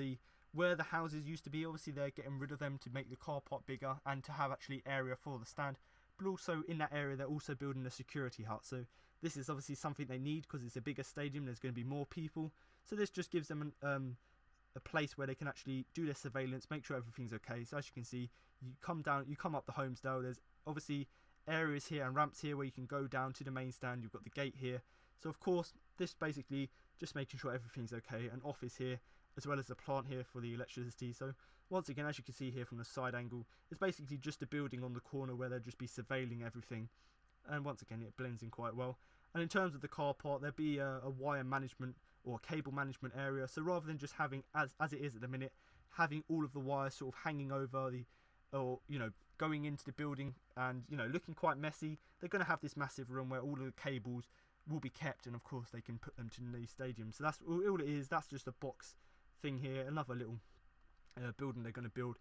where the houses used to be. Obviously they're getting rid of them to make the car park bigger and to have actually area for the stand, but also in that area they're also building a security hut. So this is obviously something they need because it's a bigger stadium, there's going to be more people. So this just gives them a place where they can actually do their surveillance, make sure everything's okay. So as you can see, you come up the Homesdale, there's obviously areas here and ramps here where you can go down to the main stand. You've got the gate here. So of course this basically just making sure everything's okay. An office here, as well as a plant here for the electricity. So once again, as you can see here from the side angle, it's basically just a building on the corner where they'll just be surveilling everything. And once again, it blends in quite well. And in terms of the car park, there'll be a wire management or cable management area. So rather than just having, as it is at the minute, having all of the wires sort of hanging over going into the building and, you know, looking quite messy, they're going to have this massive room where all of the cables will be kept, and of course they can put them to the stadium. So that's all it is. That's just a box thing here, another little building they're going to build.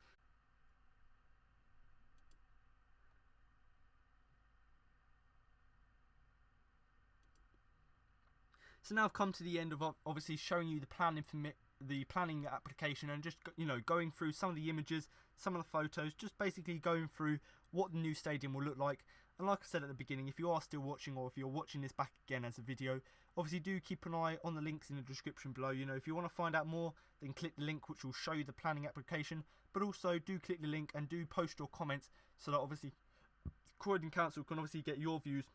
So now I've come to the end of obviously showing you the planning application, and just, you know, going through some of the images, some of the photos, just basically going through what the new stadium will look like. And like I said at the beginning, if you are still watching, or if you're watching this back again as a video, obviously do keep an eye on the links in the description below. You know, if you want to find out more, then click the link which will show you the planning application, but also do click the link and do post your comments so that obviously Croydon Council can obviously get your views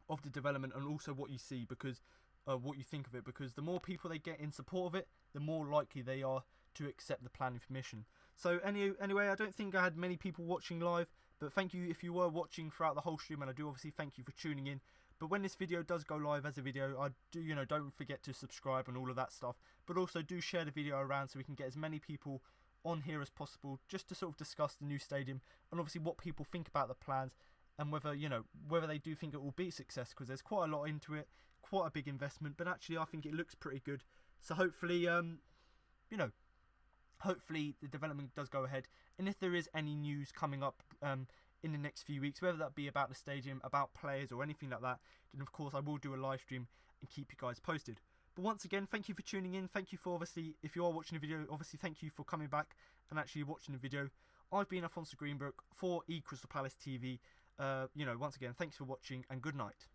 of the development and also what you see, because what you think of it, because the more people they get in support of it, the more likely they are to accept the planning permission. So anyway, I don't think I had many people watching live, but thank you if you were watching throughout the whole stream, and I do obviously thank you for tuning in. But when this video does go live as a video, I do, you know, don't forget to subscribe and all of that stuff, but also do share the video around so we can get as many people on here as possible, just to sort of discuss the new stadium and obviously what people think about the plans, and whether, you know, whether they do think it will be a success, because there's quite a lot into it, quite a big investment, but actually I think it looks pretty good. So hopefully, you know, hopefully the development does go ahead, and if there is any news coming up in the next few weeks, whether that be about the stadium, about players or anything like that, then of course I will do a live stream and keep you guys posted. But once again, thank you for tuning in. Thank you for, obviously, if you are watching the video, obviously thank you for coming back and actually watching the video. I've been Alfonso Greenbrook for Crystal Palace TV. You know, once again, thanks for watching and good night.